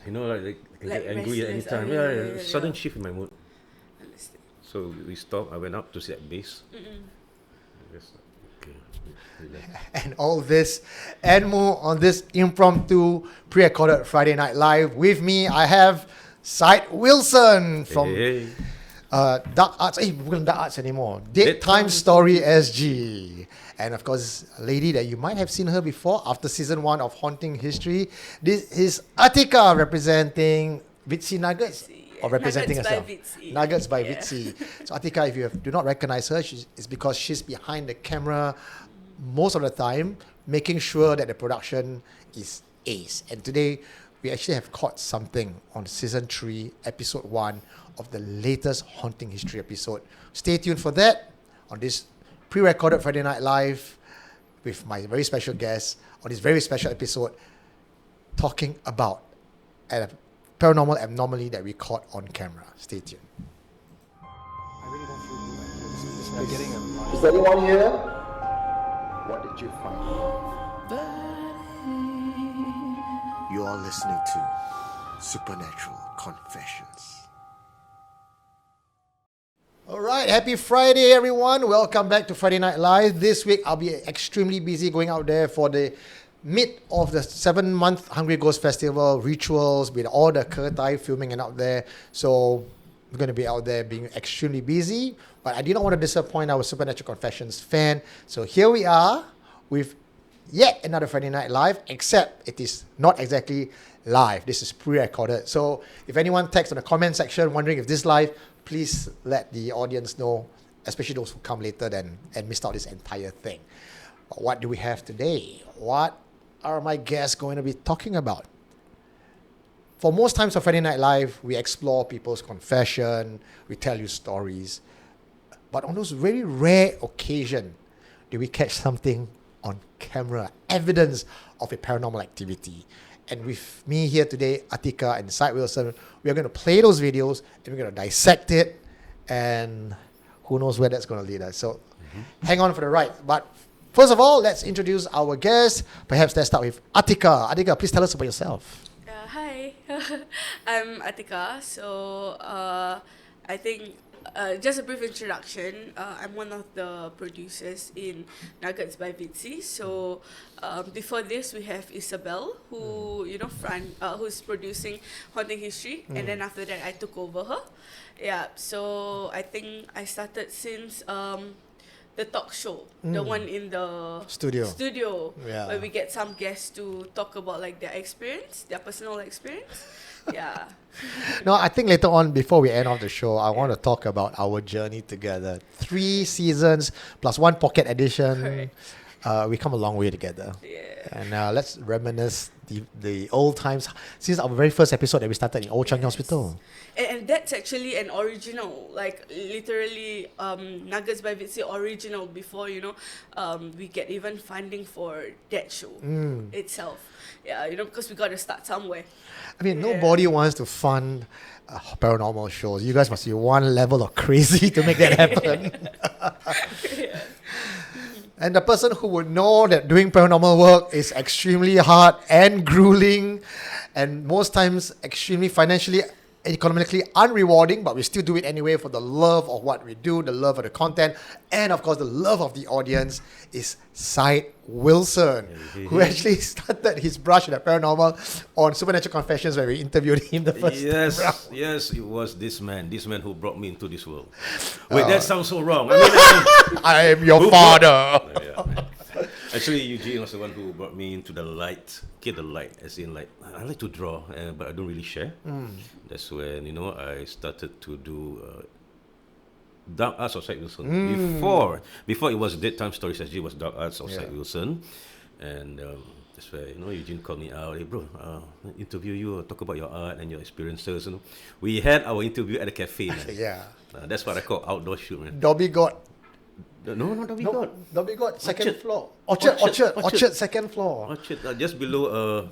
You know, like they can Like get angry at any restless, time. yeah. Sudden shift in my mood. Understand. So we stopped. I went up to see that base. Mm-mm. Just okay. Relax. And all this and more on this impromptu pre-recorded Friday Night Live. With me, I have Syed Wilson from Hey. Dark Arts. We're not Dark Arts anymore. Deadtime Deadtime Story SG. And of course, a lady that you might have seen her before after season 1 of Haunting History. This is Atika representing Vitsi Nuggets. Or representing Nuggets herself. by Vitsi. Nuggets by Yeah. Vitsi. So Atika, if you do not recognize her, it's because she's behind the camera most of the time, making sure that the production is ace. And today, we actually have caught something on season 3, episode 1 of the latest Haunting History episode. Stay tuned for that on this pre-recorded Friday Night Live with my very special guest on this very special episode, talking about a paranormal anomaly that we caught on camera. Stay tuned. I really don't feel good. It's like getting a... Is anyone here? What did you find? You are listening to Supernatural Confessions. All right, happy Friday, everyone. Welcome back to Friday Night Live. This week, I'll be extremely busy going out there for the mid of the 7-month Hungry Ghost Festival rituals with all the Kertai filming and out there. So we're going to be out there being extremely busy. But I did not want to disappoint our Supernatural Confessions fan. So here we are with yet another Friday Night Live, except it is not exactly live. This is pre-recorded. So if anyone texts in the comment section wondering if this is live, please let the audience know, especially those who come later and missed out this entire thing. But what do we have today? What are my guests going to be talking about? For most times of Friday Night Live, we explore people's confession, we tell you stories. But on those very rare occasions, do we catch something on camera, evidence of a paranormal activity. And with me here today, Atika and Syed Wilson, we are going to play those videos and we're going to dissect it, and who knows where that's going to lead us. So hang on for the ride. But first of all, let's introduce our guest. Perhaps let's start with Atika. Atika, please tell us about yourself. Hi, I'm Atika. So I think just a brief introduction. I'm one of the producers in Nuggets by Vitsi. So before this, we have Isabel, who who's producing Haunting History, and then after that, I took over her. Yeah. So I think I started since the talk show, the one in the studio, Yeah. where we get some guests to talk about like their experience, their personal experience. Yeah. No, I think later on, before we end off the show, I want to talk about our journey together. 3 seasons plus 1 pocket edition. We come a long way together. Yeah. And let's reminisce the old times since our very first episode that we started in Old Changi Hospital. And that's actually an original, like literally Nuggets by Vitsi original before, we get even funding for that show itself. Yeah, because we got to start somewhere. I mean, nobody wants to fund paranormal shows. You guys must be one level of crazy to make that happen. Yeah. And the person who would know that doing paranormal work is extremely hard and grueling, and most times extremely financially, economically unrewarding, but we still do it anyway for the love of what we do, the love of the content, and of course the love of the audience, is Syed Wilson, who actually started his brush at paranormal on Supernatural Confessions, where we interviewed him the first time. Yes, it was this man who brought me into this world. Wait, that sounds so wrong. I mean, I am your father. Actually, Eugene was the one who brought me into the light. Get the light, as in like, I like to draw, but I don't really share. That's when, I started to do Dark Arts of Syed Wilson. Before it was Deadtime Stories SG, it was Dark Arts of Syed Wilson. And that's where, Eugene called me out. Hey, bro, interview you, talk about your art and your experiences. We had our interview at a cafe, man. Yeah. That's what I call outdoor shoot, man. Dobby got No, not Dobby God. Dobby got second Orchard. floor. Orchard, second floor. Orchard, just below,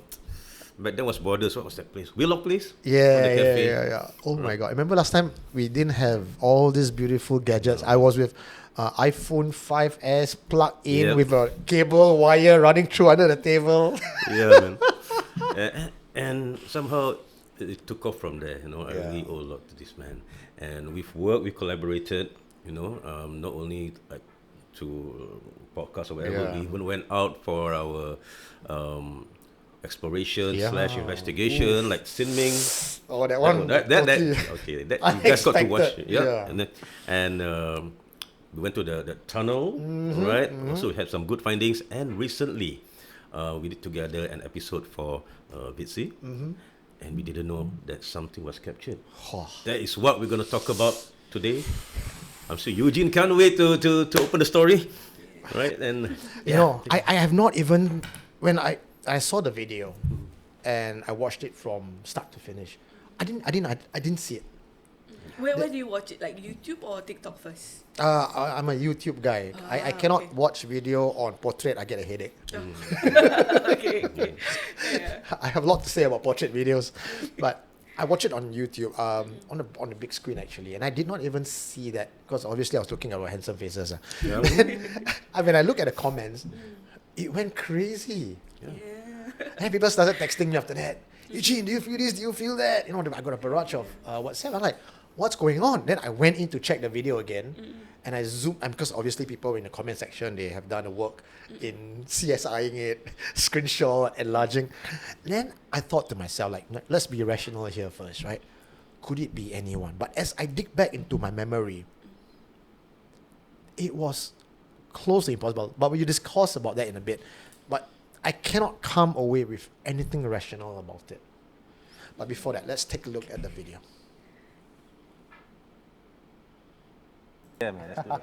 back then was Borders, what was that place? Wheelock Place? Yeah. Oh my God. I remember last time we didn't have all these beautiful gadgets. I was with iPhone 5S plugged in with a cable wire running through under the table. Yeah, man. And somehow it took off from there. You know, I Yeah. really owe a lot to this man, and we've worked, we collaborated. You know, not only like to podcast or whatever. Yeah. We even went out for our exploration Yeah. / investigation, like Sinming. Oh, that one. That totally okay. That you guys got to watch. unexpected, Yeah. yeah. And we went to the tunnel, right? Also, we had some good findings. And recently, we did together an episode for Vitsi, and we didn't know that something was captured. That is what we're going to talk about today. I'm sure Eugene can't wait to open the story, right? And You know, I have not even, when I saw the video and I watched it from start to finish, I didn't see it. Where do you watch it? Like YouTube or TikTok first? I'm a YouTube guy. I cannot okay. watch video on portrait. I get a headache. Okay. Yeah. I have a lot to say about portrait videos, but I watch it on YouTube, on the big screen actually, and I did not even see that because obviously I was looking at our handsome faces. When I look at the comments, it went crazy. And people started texting me after that. Eugene, do you feel this? Do you feel that? You know, I got a barrage of WhatsApp. I'm like, what's going on? Then I went in to check the video again, and I zoomed. And because obviously people in the comment section, they have done the work in CSIing it, screenshot, enlarging. Then I thought to myself, like, let's be rational here first, right? Could it be anyone? But as I dig back into my memory, it was close to impossible. But we'll discuss about that in a bit. But I cannot come away with anything rational about it. But before that, let's take a look at the video. yeah, man, let's do it.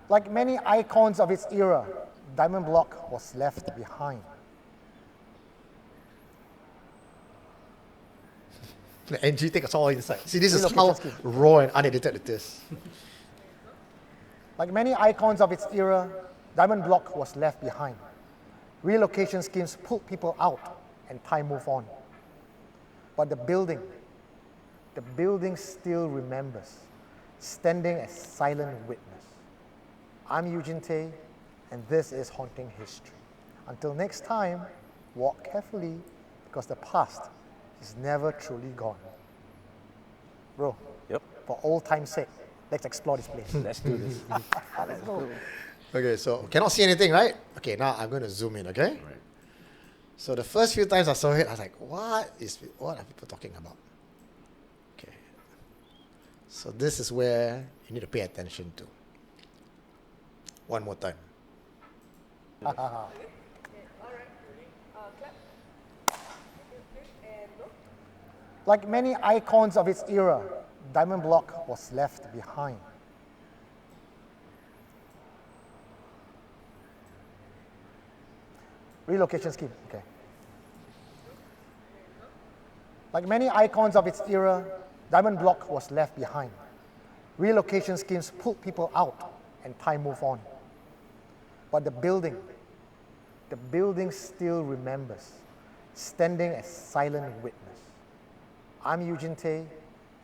Like many icons of its era, Diamond Block was left behind. The NG take us all inside. See, this is how raw and unedited it is. Like many icons of its era, Diamond Block was left behind. Relocation schemes pulled people out and time moved on. But the building still remembers, standing as silent witness. I'm Eugene Tay, and this is Haunting History. Until next time, walk carefully because the past is never truly gone. Bro, Yep. for old time's sake, let's explore this place. Let's do this. Let's go. Okay, so cannot see anything, right? Okay, now I'm going to zoom in, okay? Right. So the first few times I saw it, I was like, what are people talking about? Okay. So this is where you need to pay attention to. One more time. Like many icons of its era, Diamond Block was left behind. Relocation scheme, okay. Like many icons of its era, Diamond Block was left behind. Relocation schemes pulled people out and time moved on. But the building still remembers, standing as silent witness. I'm Eugene Tay,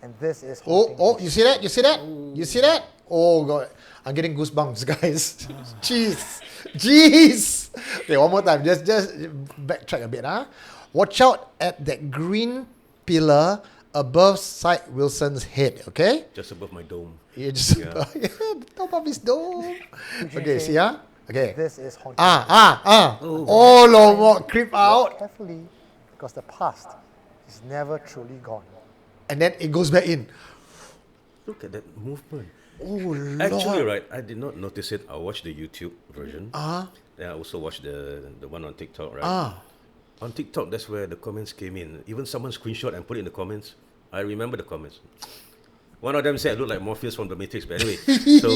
and this is Haunting History. You see that? You see that? You see that? Oh God, I'm getting goosebumps, guys. Jeez. Okay, one more time. Just backtrack a bit, huh? Watch out at that green pillar above Syed Wilson's head. Okay? Just above my dome. You just Yeah. top of his dome. Okay, see, huh? Okay. This is Haunting Oh, no more creep out, carefully because the past is never truly gone. and then it goes back in. Look at that movement. Oh Lord. Actually, right, I did not notice it. I watched the YouTube version. Then I also watched the one on TikTok, right? On TikTok, that's where the comments came in. Even someone screenshot and put it in the comments. I remember the comments. One of them said I look like Morpheus from the Matrix, but anyway. So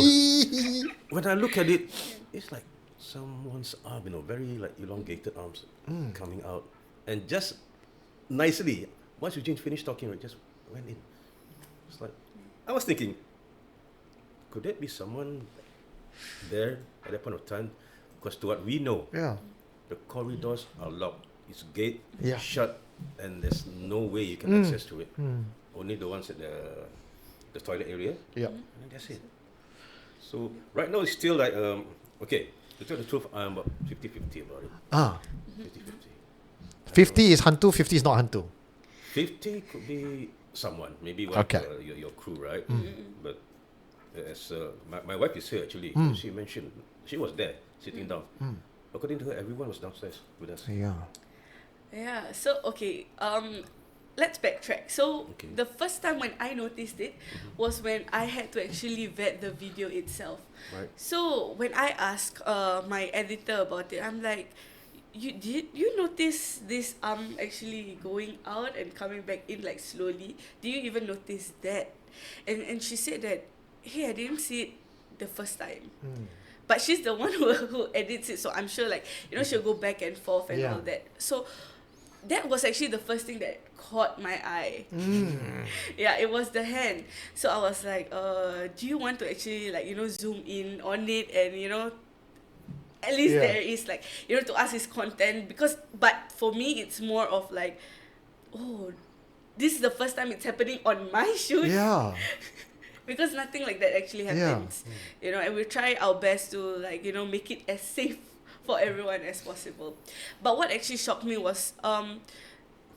when I look at it, it's like someone's arm, very like elongated arms coming out. And just nicely, once Eugene finished talking, it just went in. It's like, I was thinking, could there be someone there at that point of time? Because to what we know, Yeah. the corridors are locked. It's gate Yeah. shut, and there's no way you can access to it. Only the ones at the toilet area. Yeah. And then that's it. So right now it's still like okay. To tell the truth, I'm about 50-50 about it. 50-50. 50 is hantu, 50 is not hantu. 50 could be someone, maybe one Okay. of your crew, right? But as my wife is here actually, she mentioned she was there sitting down. According to her, everyone was downstairs with us. Yeah. Yeah. So okay. Let's backtrack. So Okay. the first time when I noticed it was when I had to actually vet the video itself. Right. So when I asked my editor about it, I'm like, did you notice this arm actually going out and coming back in like slowly? Do you even notice that? And she said that, hey, I didn't see it the first time. But she's the one who edits it, so I'm sure like, she'll go back and forth and Yeah. all that. So that was actually the first thing that caught my eye. Yeah, it was the hand. So I was like, do you want to actually like, zoom in on it and, at least Yeah. there is like, to us is content but for me it's more of like, oh, this is the first time it's happening on my shoot. Yeah. Because nothing like that actually happens. And we try our best to like, make it as safe for everyone as possible. But what actually shocked me was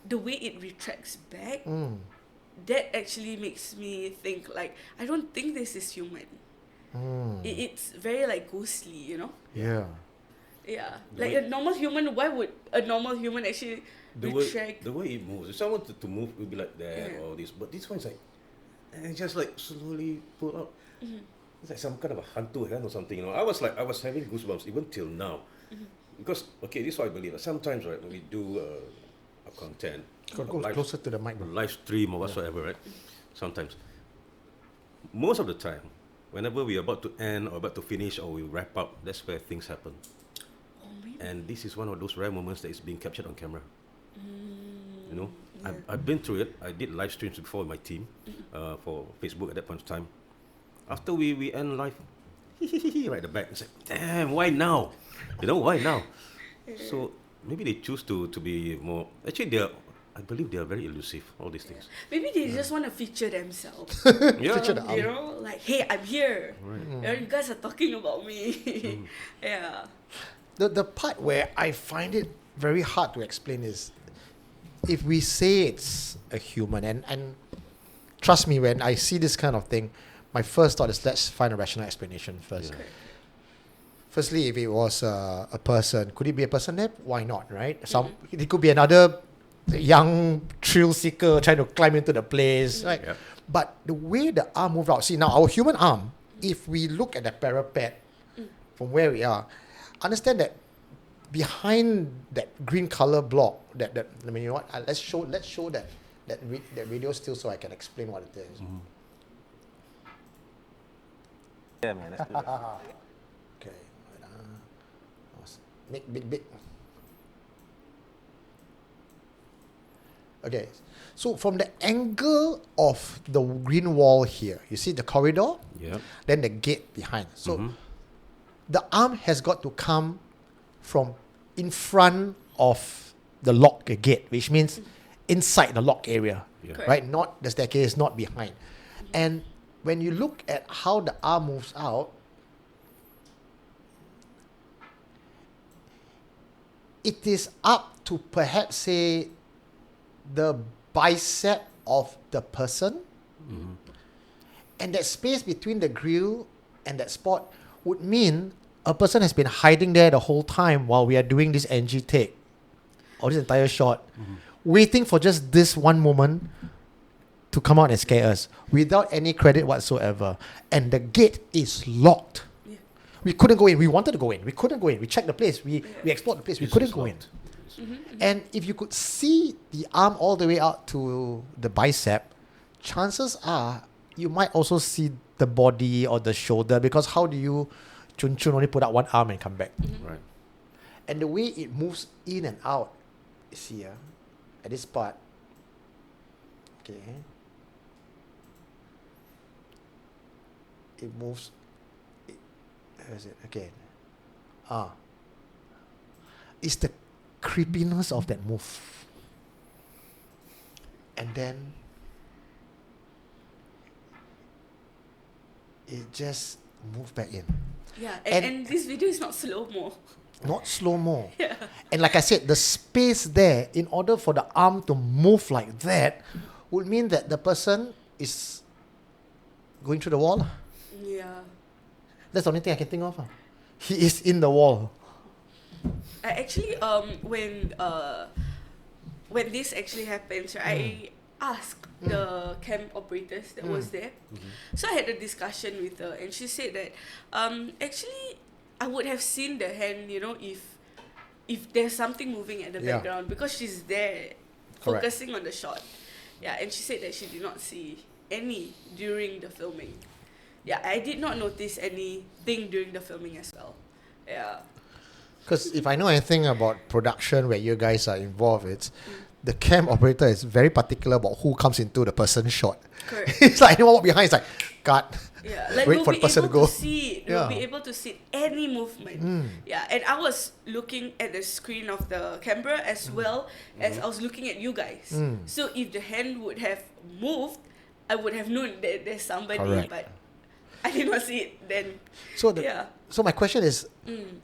the way it retracts back. That actually makes me think like, I don't think this is human. It's very like ghostly, Yeah. Yeah. The Like way- a normal human, why would a normal human actually The way, retract? the way it moves. If someone wanted to move, it would be like that Yeah. or this. But this one's like, and just like slowly pull out. It's like some kind of a hantu hand or something. I was having goosebumps even till now, because okay, this is what I believe. Sometimes right when we do a content, Go live, closer to the mic, bro. live stream or whatsoever, right? Sometimes, most of the time, whenever we're about to end or about to finish or we wrap up, that's where things happen. Oh, maybe. And this is one of those rare moments that is being captured on camera. I've been through it. I did live streams before with my team for Facebook at that point of time. After we end live, right at the back, it's like, damn, why now? Why now? So maybe they choose to be more. Actually, I believe they are very elusive. All these things. Maybe they just want to feature themselves. Yeah. Feature the Like, hey, I'm here. Right. You guys are talking about me. Yeah. The part where I find it very hard to explain is if we say it's a human, and trust me, when I see this kind of thing, my first thought is let's find a rational explanation first. Yeah. Firstly, if it was a person, could it be a person there? Why not, right? It could be another young thrill seeker trying to climb into the place, right? Yeah. But the way the arm moved out, see now our human arm, if we look at the parapet from where we are, understand that behind that green color block, I mean, you know what? Let's show that video still so I can explain what it is. Yeah, man. Let's do that. Okay, make big. Okay, so from the angle of the green wall here, you see the corridor, Yeah. then the gate behind. So the arm has got to come from in front of the lock gate, which means inside the lock area, Yeah. Correct. right? Not the staircase, not behind. And when you look at how the arm moves out, it is up to perhaps say the bicep of the person, and that space between the grill and that spot would mean a person has been hiding there the whole time while we are doing this NG take or this entire shot, waiting for just this one moment to come out and scare us without any credit whatsoever. And the gate is locked. Yeah. We couldn't go in. We wanted to go in. We couldn't go in. We checked the place. We explored the place. We It's couldn't just go in. locked. And if you could see the arm all the way out to the bicep, chances are you might also see the body or the shoulder, because how do you chun only put out one arm and come back? Right. And the way it moves in and out, you see at this part, okay, it moves, where is it, okay, it's the creepiness of that move. And then it just moved back in. Yeah, And- and this video is not slow-mo. Not slow-mo. And like I said, the space there, in order for the arm to move like that, would mean that the person is going through the wall. Yeah. That's the only thing I can think of. He is in the wall. I actually when this actually happens, right, I asked the camp operators that was there. So I had a discussion with her, and she said that actually I would have seen the hand, you know, if there's something moving at the Yeah. background, because she's there Correct. focusing on the shot. Yeah, and she said that she did not see any during the filming. Yeah, I did not notice anything during the filming as well. Yeah. Because if I know anything about production where you guys are involved, it's the cam operator is very particular about who comes into the person's shot. Correct. It's like anyone walk behind, it's like, cut. Yeah, like Wait we'll for be the person able to go. to see it. Yeah. We'll be able to see any movement. Yeah, and I was looking at the screen of the camera as well as I was looking at you guys. So if the hand would have moved, I would have known that there's somebody, Correct. but I did not see it then. So Yeah. so my question is,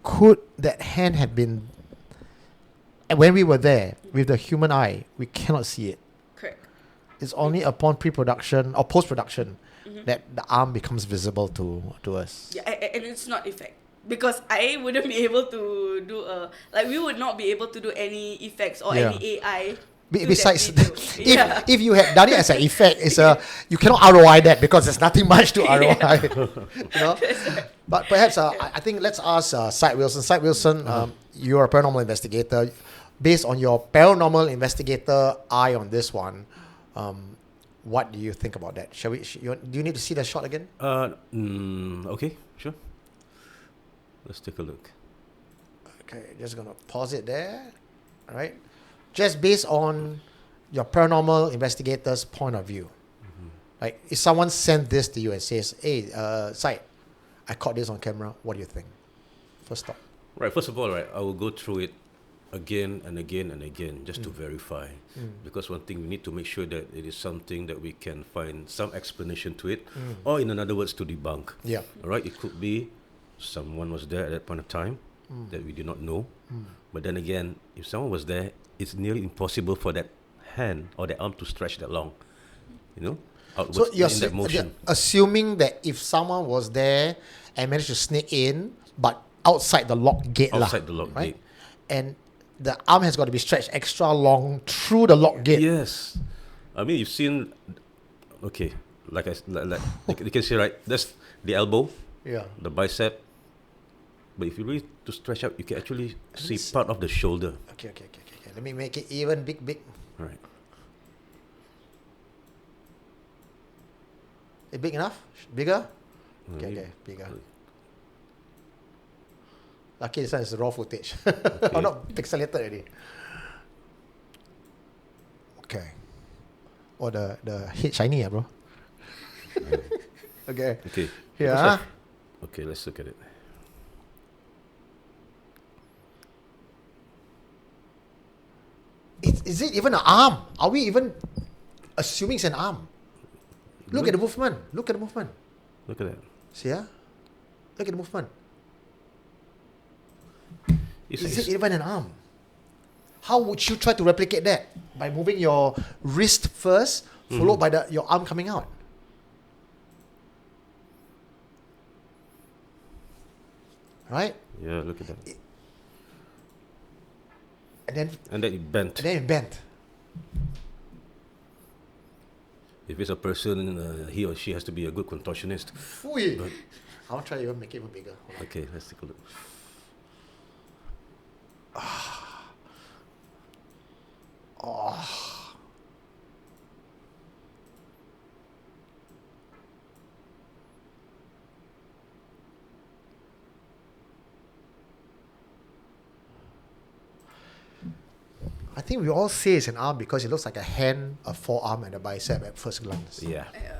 could that hand have been, when we were there with the human eye, we cannot see it. Correct. It's only upon pre-production or post-production that the arm becomes visible to us. Yeah, and it's not effect. Because I wouldn't be able to do we would not be able to do any effects or Yeah. any AI. to that Besides, video. if you had done it as an effect, you cannot ROI that because there's nothing much to ROI. You know? But perhaps I think let's ask Syed Wilson. Syed Wilson, you're a paranormal investigator. Based on your paranormal investigator eye on this one, what do you think about that? Shall we? Do you need to see the shot again? Okay, sure. Let's take a look. Okay, just gonna pause it there. All right. Just based on your paranormal investigator's point of view, like if someone sent this to you and says, "Hey, Syed, I caught this on camera. What do you think?" First thought. Right, first of all, right, I will go through it again and again and again just to verify. Because one thing, we need to make sure that it is something that we can find some explanation to it, or in other words, to debunk. Yeah. All right, it could be someone was there at that point of time that we did not know. But then again, if someone was there, it's nearly impossible for that hand or the arm to stretch that long, you know, outwards So you're in that motion. assuming that if someone was there and managed to sneak in, but outside the lock gate, Outside the lock right? gate. And the arm has got to be stretched extra long through the lock gate. Yes, I mean you've seen. Okay, like you can see, right? That's the elbow, Yeah. the bicep. But if you really to stretch out, you can actually see part of the shoulder. Okay. Let me make it even big. Right. Is big enough? Bigger? Mm, Okay, bigger. Lucky this one is raw footage. Okay. Or not pixelated already. Okay. Oh, the head shiny, bro. Okay. Okay. Yeah. Okay, let's look at it. Is it even an arm? Are we even assuming it's an arm? Look at the movement. Look at the movement. Look at that. See, yeah? Look at the movement. It's, Is it's, it even an arm? How would you try to replicate that? By moving your wrist first, followed by your arm coming out. Right? yeah, look at that. And then And then it bent. it bent. If it's a person, he or she has to be a good contortionist. Fui. But- I'll try to even make it even bigger. Hold on. Okay, let's take a look. I think we all say it's an arm because it looks like a hand, a forearm, and a bicep at first glance. Yeah. Yeah.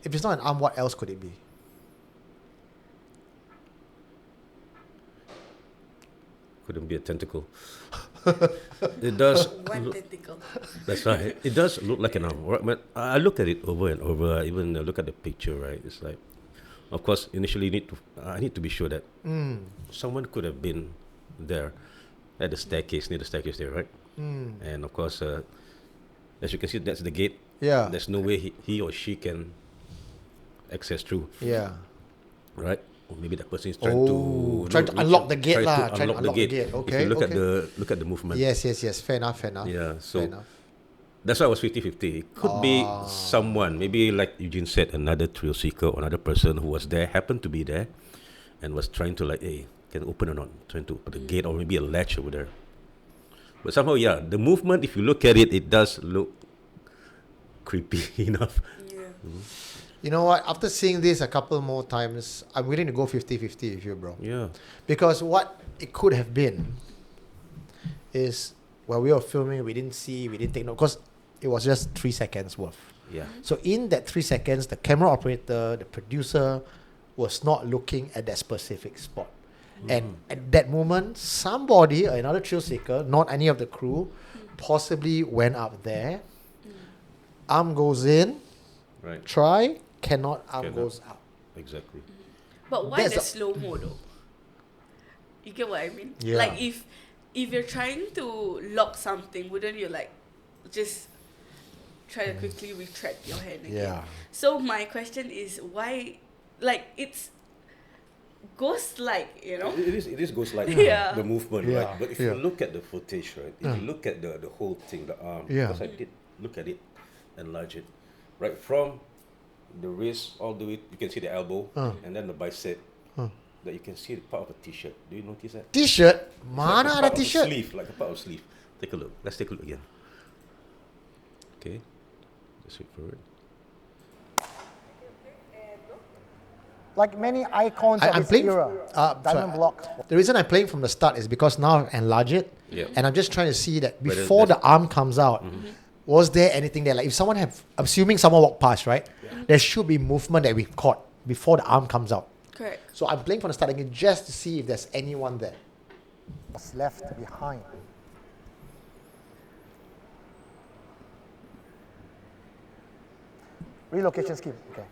If it's not an arm, what else could it be? Couldn't be a tentacle. It does. One look- tentacle. That's right. It does look like an arm. Right? But I look at it over and over. I even look at the picture. Right? It's like, Of course, initially I need to be sure that someone could have been there at the staircase, near the staircase there, right? And of course, as you can see, that's the gate. Yeah. There's no way he or she can access through, Yeah. right? Or maybe that person is trying to trying to unlock the gate lah. Trying to unlock the gate. Okay. If you look okay. at the movement. Yes. Fair enough. Yeah. Fair So enough. that's why I was 50-50. It could be someone, maybe like Eugene said, another thrill seeker or another person who was there, happened to be there, and was trying to like, hey, can open or not? Trying to open the gate or maybe a latch over there. But somehow, yeah, the movement, if you look at it, it does look creepy enough. Yeah. You know what? After seeing this a couple more times, I'm willing to go 50-50 with you, bro. Yeah. Because what it could have been is while we were filming, we didn't take note because it was just 3 seconds worth. Yeah. So in that 3 seconds, the camera operator, the producer was not looking at that specific spot. And at that moment, somebody, another thrill seeker, not any of the crew, possibly went up there. Arm goes in, Right. try, cannot, arm Cannot. goes out. Exactly. But why That's the a- slow-mo though? You get what I mean? Yeah. Like if you're trying to lock something, wouldn't you like just try to quickly retract your hand again? Yeah. So my question is why, like it's ghost-like, you know? It is ghost-like, Yeah. the movement, Yeah. right? But if Yeah. you look at the footage, right? If you look at the whole thing, the arm, Yeah. because I did look at it, enlarge it, right from the wrist all the way, you can see the elbow, and then the bicep, that you can see the part of a t-shirt. Do you notice that? T-shirt? It's Mana like a ada part of a t-shirt? sleeve, like a part of sleeve. Take a look. Let's take a look again. Okay. Just wait for it. Like many icons I'm of its playing. era, Diamond Block. The reason I'm playing from the start is because now I've enlarged it, Yeah. and I'm just trying to see that Whether before the there's- arm comes out, was there anything there? Like if someone assuming someone walked past, right? There should be movement that we caught before the arm comes out. Correct. So I'm playing from the start again just to see if there's anyone there. Was left behind. Relocation scheme. Okay.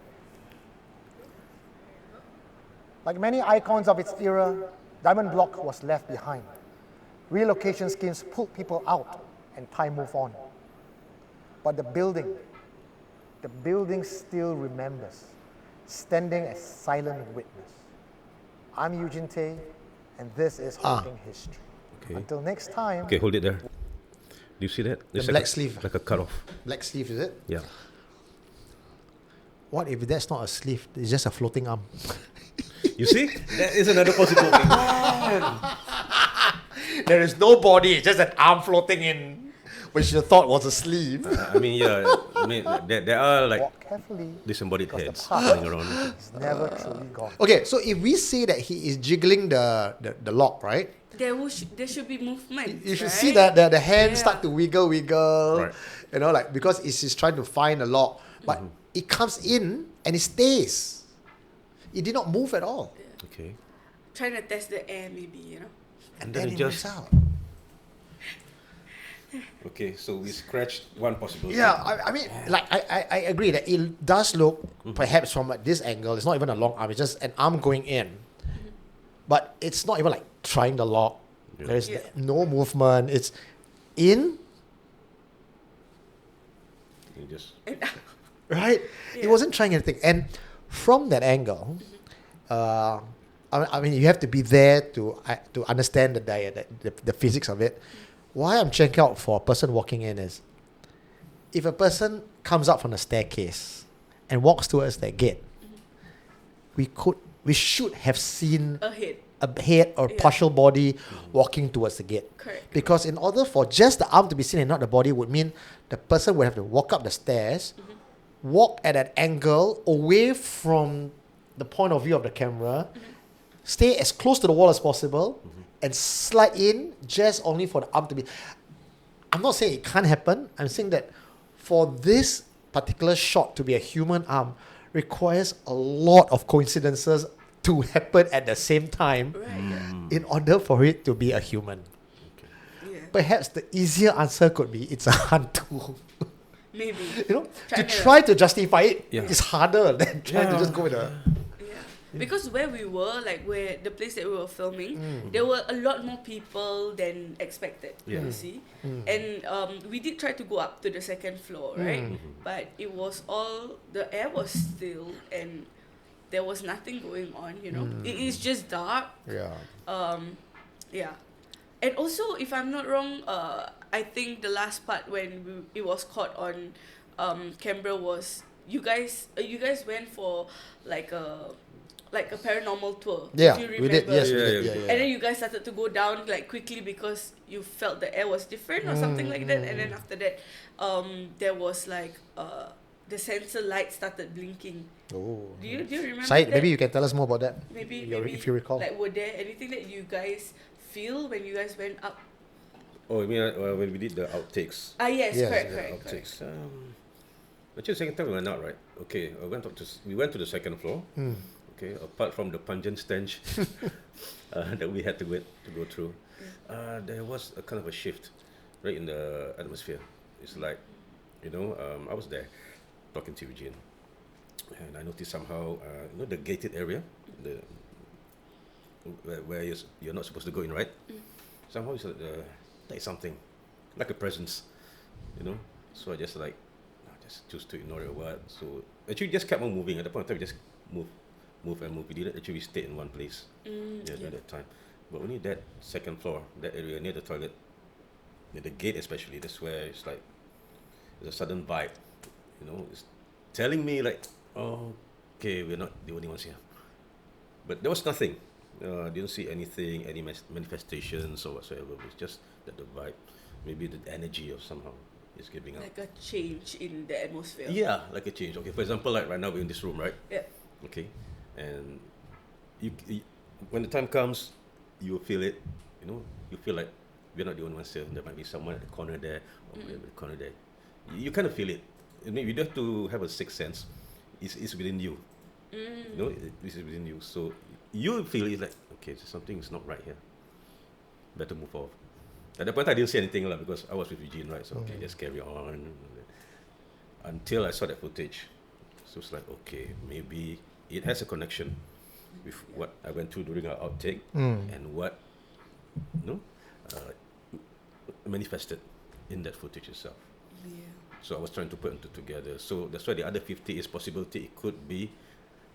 Like many icons of its era, Diamond Block was left behind. Relocation schemes pulled people out and time moved on. But the building still remembers, standing as silent witness. I'm Eugene Tay, and this is Haunting History. Okay. Until next time. Okay, hold it there. Do you see that? There's black like sleeve. like a cut off. Black sleeve, is it? Yeah. What if that's not a sleeve? It's just a floating arm. You see? That is another possible thing. There is no body, it's just an arm floating in, which you thought was a sleeve. I mean, yeah. I mean, there are like Walk carefully. disembodied heads past lying around. It's never truly gone. Okay, so if we say that he is jiggling the lock, right? There should be movement. You should right? see that the hand Yeah. start to wiggle, Right. you know, like because he's trying to find a lock, but it comes in and it stays. It did not move at all, Okay. Trying to test the air, maybe, you know? and then then it it moves just- out. Okay, so we scratched one possibility. Yeah, I mean, like I agree that it does look perhaps from this angle. It's not even a long arm; it's just an arm going in, but it's not even like trying the lock. Yeah. There's Yeah. no movement. It's in, You just right? It Yeah. wasn't trying anything. And from that angle, I mean, you have to be there to understand the physics of it. Why I'm checking out for a person walking in is, if a person comes up from the staircase and walks towards that gate, we should have seen Ahead. a head or Yeah. partial body walking towards the gate. Correct. Because in order for just the arm to be seen and not the body would mean the person would have to walk up the stairs, walk at an angle away from the point of view of the camera, stay as close to the wall as possible, and slide in just only for the arm to be. I'm not saying it can't happen. I'm saying that for this particular shot to be a human arm requires a lot of coincidences to happen at the same time Right, yeah. in order for it to be a human. Yeah. Perhaps the easier answer could be it's a hunt tool. Maybe. You know, to Trying to- try to justify it Yeah. is harder than trying to Yeah. just go with a. Yeah. because where we were, like where the place that we were filming, there were a lot more people than expected. Yeah. You see, and we did try to go up to the second floor, right? But it was all the air was still and there was nothing going on. You know, it is just dark. Yeah. Yeah, and also if I'm not wrong, I think the last part when it was caught on camera was you guys went for like a paranormal tour. Yeah, if you remember. we did. Yes, we Yeah, did. yeah, Yeah, yeah. And then you guys started to go down like quickly because you felt the air was different or something like that. And then after that, there was like the sensor light started blinking. Oh. Do you remember Syed, that? maybe you can tell us more about that. Maybe if you recall. Like, were there anything that you guys feel when you guys went up? Oh, you mean when we did the outtakes? Ah, yes, Yes. correct, The correct. outtakes. Actually, second time we went out, right? Okay, we went to the second floor. Okay, apart from the pungent stench that we had to go through, there was a kind of a shift, right, in the atmosphere. It's like, I was there talking to Eugene, and I noticed somehow, the gated area, where you're not supposed to go in, right? Somehow it's like something, like a presence, So I just choose to ignore it or what. So actually just kept on moving. At the point of time, we just move. We didn't actually stay in one place. At that time. But only that second floor, that area near the toilet, near the gate especially, that's where it's like, there's a sudden vibe, it's telling me like, oh, okay, we're not the only ones here. But there was nothing. Didn't see anything, any manifestations or whatsoever. It's just that the vibe, maybe the energy or somehow is giving out. Like a change in the atmosphere. Yeah, like a change. Okay, for example, like right now we're in this room, right? Yeah. Okay, and you when the time comes, you will feel it. You feel like we're not the only ones here. There might be someone at the corner there, or maybe the corner there. You kind of feel it. You don't have to have a sixth sense. It's within you. It's within you. So you feel it like, okay, something is not right here. Better move off. At that point, I didn't say anything because I was with Eugene, right? So okay, just carry on. Until I saw that footage, so it's like, okay, maybe it has a connection with what I went through during our outtake and what, manifested in that footage itself. Yeah. So I was trying to put it together. So that's why the other 50 is possibility. It could be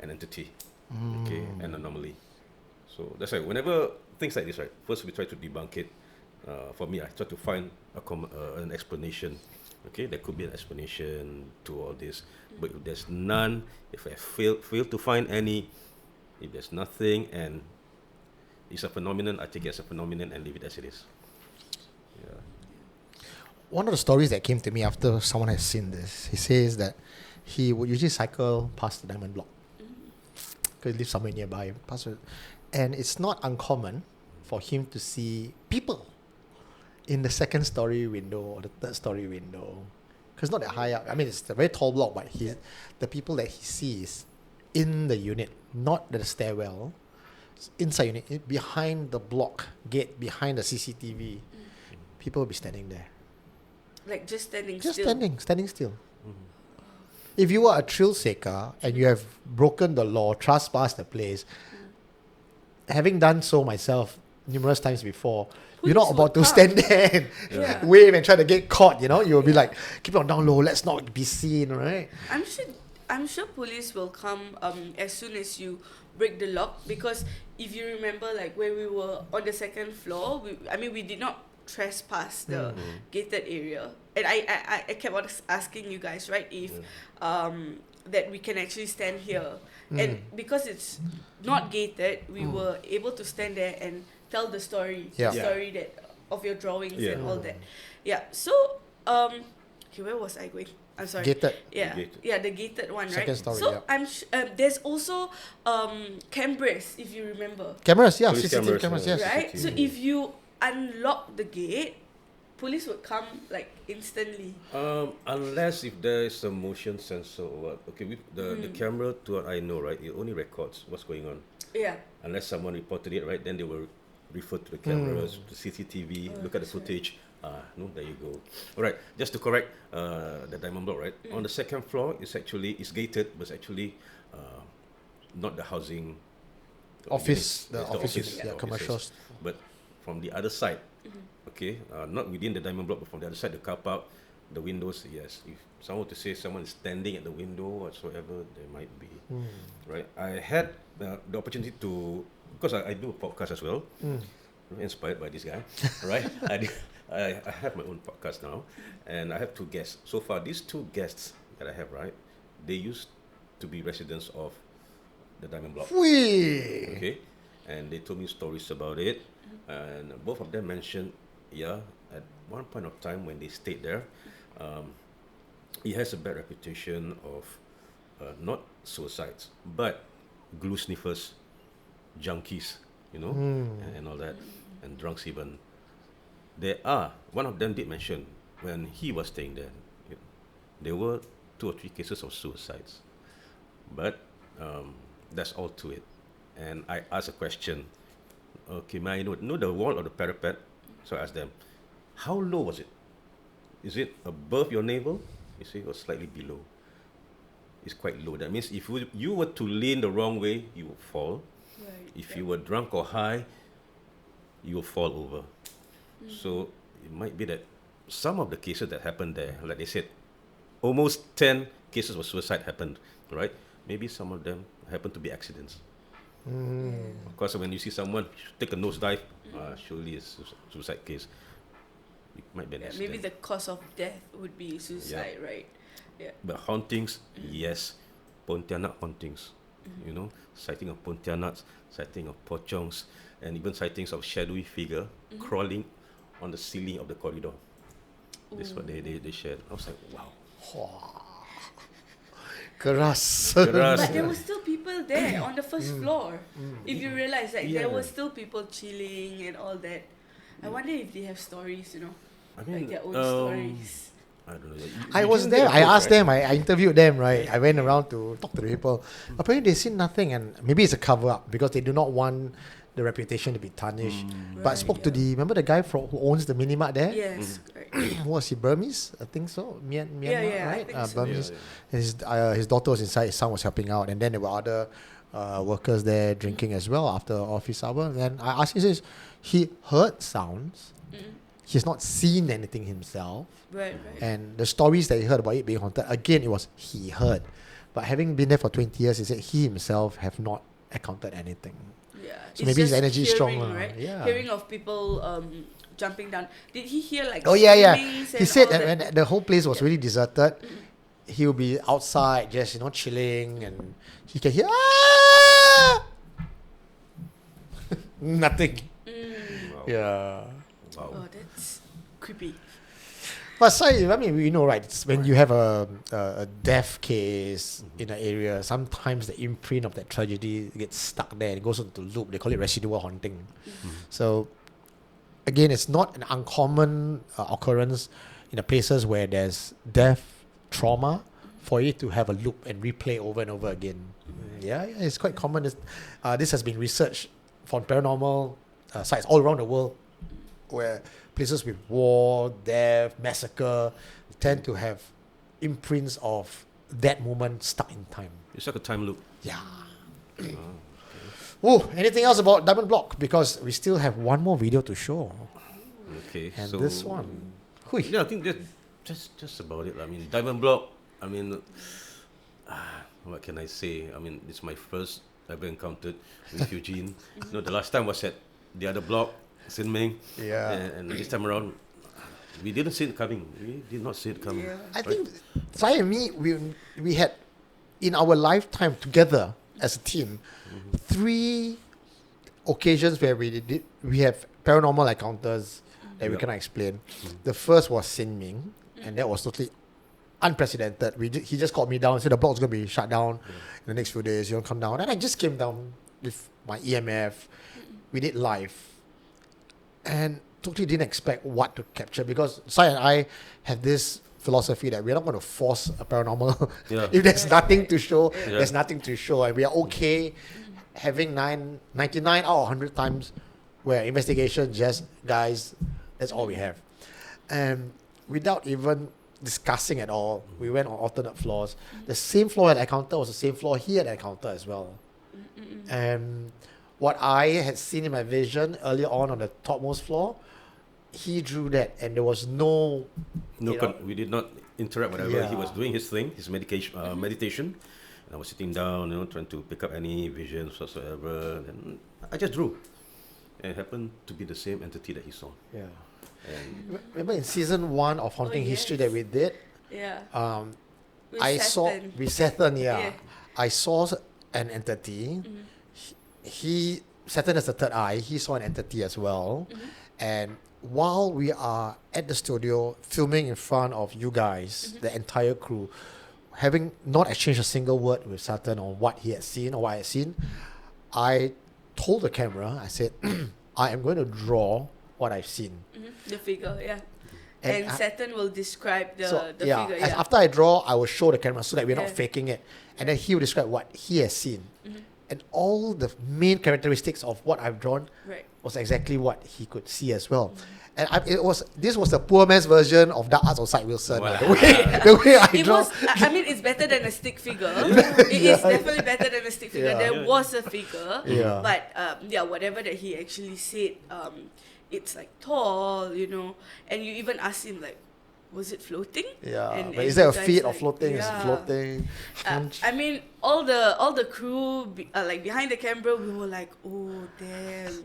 an entity, okay, an anomaly. So that's why whenever things like this, right, first we try to debunk it. For me, I try to find an explanation. Okay, there could be an explanation to all this. But if there's none, if I fail to find any, if there's nothing, and it's a phenomenon, I take it as a phenomenon and leave it as it is. Yeah. One of the stories that came to me after someone has seen this, he says that he would usually cycle past the diamond block because he lives somewhere nearby. And it's not uncommon for him to see people in the second story window or the third story window. Because it's not that high up. I mean, it's a very tall block, but the people that he sees in the unit, not the stairwell, inside unit, behind the block gate, behind the CCTV, people will be standing there. Like just standing Just still. standing still. If you are a thrill seeker and you have broken the law, trespassed the place, having done so myself numerous times before, you're not Police about to would stand there and Yeah. wave and try to get caught, you will be like, keep it on down low, let's not be seen, right? I'm sure police will come as soon as you break the lock, because if you remember, like when we were on the second floor, we did not trespass the gated area, and I kept on asking you guys, right, if that we can actually stand here, and because it's not gated, we were able to stand there and tell the story, Yeah. the story that of your drawings Yeah. and all that. Yeah. So okay, where was I going? I'm sorry. Gated. Yeah, Gated. yeah, the gated one, Second right? story, so yeah. there's also cameras, if you remember, Cameras, yeah, Police CCTV cameras, cameras, yeah. yes. right? So CCTV. if you unlock the gate, police would come like instantly. Unless if there is a motion sensor or what. Okay, with the camera, to what I know, right, it only records what's going on. Yeah. Unless someone reported it, right, then they will refer to the cameras, to CCTV, look at the that's right. footage. No, there you go. All right, just to correct the diamond block, right? On the second floor, it's gated, but it's actually not the housing Office, units, the it's office units, the yeah, commercials. but from the other side, okay, not within the diamond block, but from the other side, the car park, the windows, yes. If someone to say someone is standing at the window whatsoever, there might be, right? I had the opportunity to, because I do a podcast as well, inspired by this guy, right? I have my own podcast now, and I have 2 guests. So far, these 2 guests that I have, right, they used to be residents of the diamond block. Whee! Okay, and they told me stories about it, and both of them mentioned, at one point of time when they stayed there, it has a bad reputation of not suicides, but glue sniffers, junkies, and all that, and drunks even. One of them did mention when he was staying there, there were 2 or 3 cases of suicides, but that's all to it. And I asked a question. Okay, may I know the wall or the parapet? So I asked them, how low was it? Is it above your navel? You see, or slightly below? It's quite low. That means if you were to lean the wrong way, you would fall. Right. If you were drunk or high, you will fall over. So it might be that some of the cases that happened there, like they said, almost 10 cases of suicide happened, right? Maybe some of them happen to be accidents. Of course, when you see someone take a nosedive, surely it's a suicide case. It might be an accident. Maybe the cause of death would be suicide, right? Yeah. But hauntings, yes. Pontianak hauntings, sighting of Pontianaks, sighting of pocongs, and even sightings of shadowy figure crawling on the ceiling of the corridor. That's what they shared. I was like, wow. Keras. But there were still people there on the first floor. If you realize, like, there were still people chilling and all that. I wonder if they have stories, I mean, like their own stories. I don't know. I was there. I asked them. I interviewed them. Right. I went around to talk to the people. Apparently, they seen nothing, and maybe it's a cover up because they do not want the reputation to be tarnished. But I spoke to remember the guy who owns the mini mart there? Yes, right. Who was he? Burmese? I think so. Myanmar, I right? think so. Burmese. His daughter was inside. His son was helping out, and then there were other workers there drinking as well after office hour. And I asked him, he heard sounds. He's not seen anything himself. Right. And the stories that he heard about it being haunted, again, it was he heard. But having been there for 20 years, he said he himself have not encountered anything. Yeah. So maybe his just energy is strong, hearing, right? yeah. Hearing of people jumping down. Did he hear like Oh yeah. screamings He and said all that when the whole place was really deserted, he would be outside just chilling, and he can hear nothing. Wow. Yeah. Wow. Oh, that's creepy. But Syed, I mean, right? It's when you have a death case in an area, sometimes the imprint of that tragedy gets stuck there and it goes into loop. They call it residual haunting. So, again, it's not an uncommon occurrence in the places where there's death, trauma, for it to have a loop and replay over and over again. Yeah, it's quite common. This has been researched from paranormal sites all around the world, where places with war, death, massacre tend to have imprints of that moment stuck in time. It's like a time loop. Yeah. Oh, anything else about Diamond Block? Because we still have one more video to show. Okay, And so this one. Hui. Yeah, I think just about it. I mean, Diamond Block. I mean, what can I say? I mean, it's my first ever encountered with Eugene. The last time was at the other block, Sin Ming. Yeah. And this time around, we didn't see it coming. We did not see it coming. Yeah. I think Sai and me, we had in our lifetime together as a team, 3 occasions where we have paranormal encounters that we cannot explain. The first was Sin Ming, and that was totally unprecedented. He just called me down and said the block's going to be shut down in the next few days. You don't come down. And I just came down with my EMF. We did live. And totally didn't expect what to capture, because Sai and I have this philosophy that we're not going to force a paranormal. Yeah. If there's nothing to show, Yeah. there's nothing to show. And we are okay having 99 out of 100 times where investigation just, guys, that's all we have. And without even discussing at all, we went on alternate floors. The same floor at the counter was the same floor here at the counter as well. And what I had seen in my vision earlier on the topmost floor, he drew that, and there was no, We did not interrupt whatever he was Yeah. doing his thing, his meditation. And I was sitting down, trying to pick up any visions whatsoever. And I just drew. And it happened to be the same entity that he saw. yeah. And Remember in season 1 of Haunting History that yes. we did, Yeah. With I saw Saturn. with Saturn, Yeah. I saw an entity. He Saturn has the third eye. He saw an entity as well, and while we are at the studio filming in front of you guys, the entire crew, having not exchanged a single word with Saturn on what he had seen or what I had seen, I told the camera, I said, I am going to draw what I've seen. The figure, yeah. And And I- Saturn will describe the figure, as yeah. after I draw, I will show the camera so that we're not Yeah. faking it, and then he will describe what he has seen, and all the main characteristics of what I've drawn Right. was exactly what he could see as well. And this was the poor man's version of Dark Arts of Syed Wilson. Wow. The way I It draw. was, I mean, it's better than a stick figure. It is definitely better than a stick figure. Yeah. There was a figure. Yeah. But, whatever that he actually said, it's like tall, and you even asked him, like, was it floating? Yeah, And but is there a you guys feet of like, floating? Is it yeah. floating? I mean, all the crew, like behind the camera, we were like, oh damn,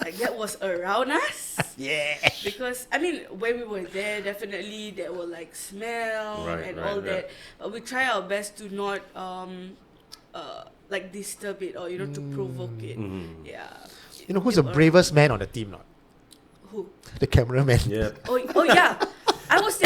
like that was around us. Yeah. Because I mean, when we were there, definitely there were like smell Right, and right, all right. that. But we try our best to not like disturb it or to provoke it. Yeah. You know who's the People bravest man on the team? Not Who? the cameraman. yeah. Oh yeah. I was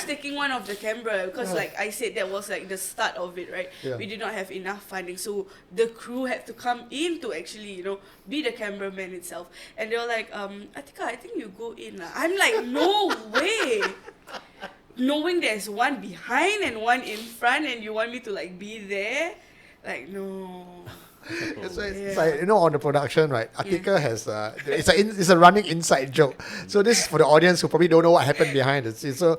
taking one of the camera because like I said that was like the start of it, right? Yeah. We did not have enough funding, so the crew had to come in to actually be the cameraman itself, and they were like, Atika, I think you go in lah. I'm like, no way. Knowing there's one behind and one in front, and you want me to like be there, like no. It's like, Yeah. it's like, on the production, right? Atika has it's a running inside joke. So this is for the audience who probably don't know what happened behind the scenes. So,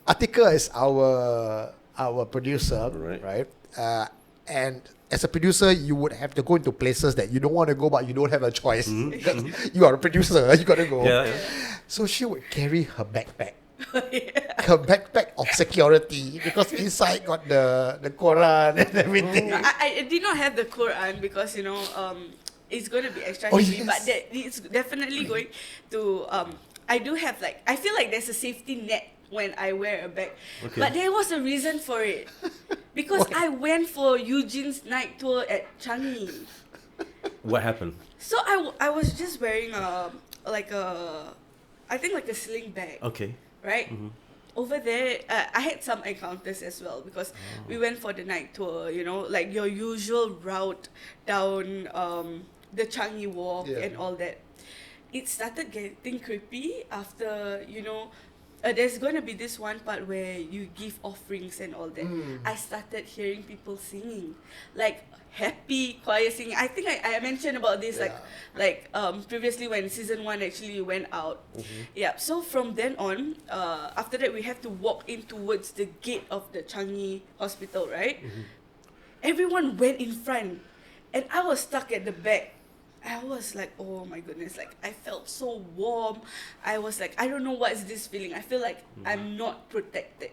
Atika is our producer, Right. and as a producer, you would have to go into places that you don't want to go, but you don't have a choice. Because you are a producer, you got to go. Yeah, yeah. So she would carry her backpack. Her backpack of security, because inside got the Quran and everything. I did not have the Quran because it's going to be extra Oh, heavy, yes. but that it's definitely going to I do have I feel like there's a safety net when I wear a bag, Okay. but there was a reason for it because I went for Eugene's night tour at Changi, What happened? so I was just wearing I think like a sling bag. Okay. Right? Over there, I had some encounters as well because we went for the night tour, like your usual route down the Changi Walk Yeah. and all that. It started getting creepy after, there's going to be this one part where you give offerings and all that. I started hearing people singing, like happy choir singing. I think I mentioned about this previously when season 1 actually went out. Yeah, so from then on, after that we have to walk in towards the gate of the Changi hospital, right? Everyone went in front and I was stuck at the back. I was like, oh my goodness, like I felt so warm. I was like, I don't know what is this feeling. I feel like I'm not protected.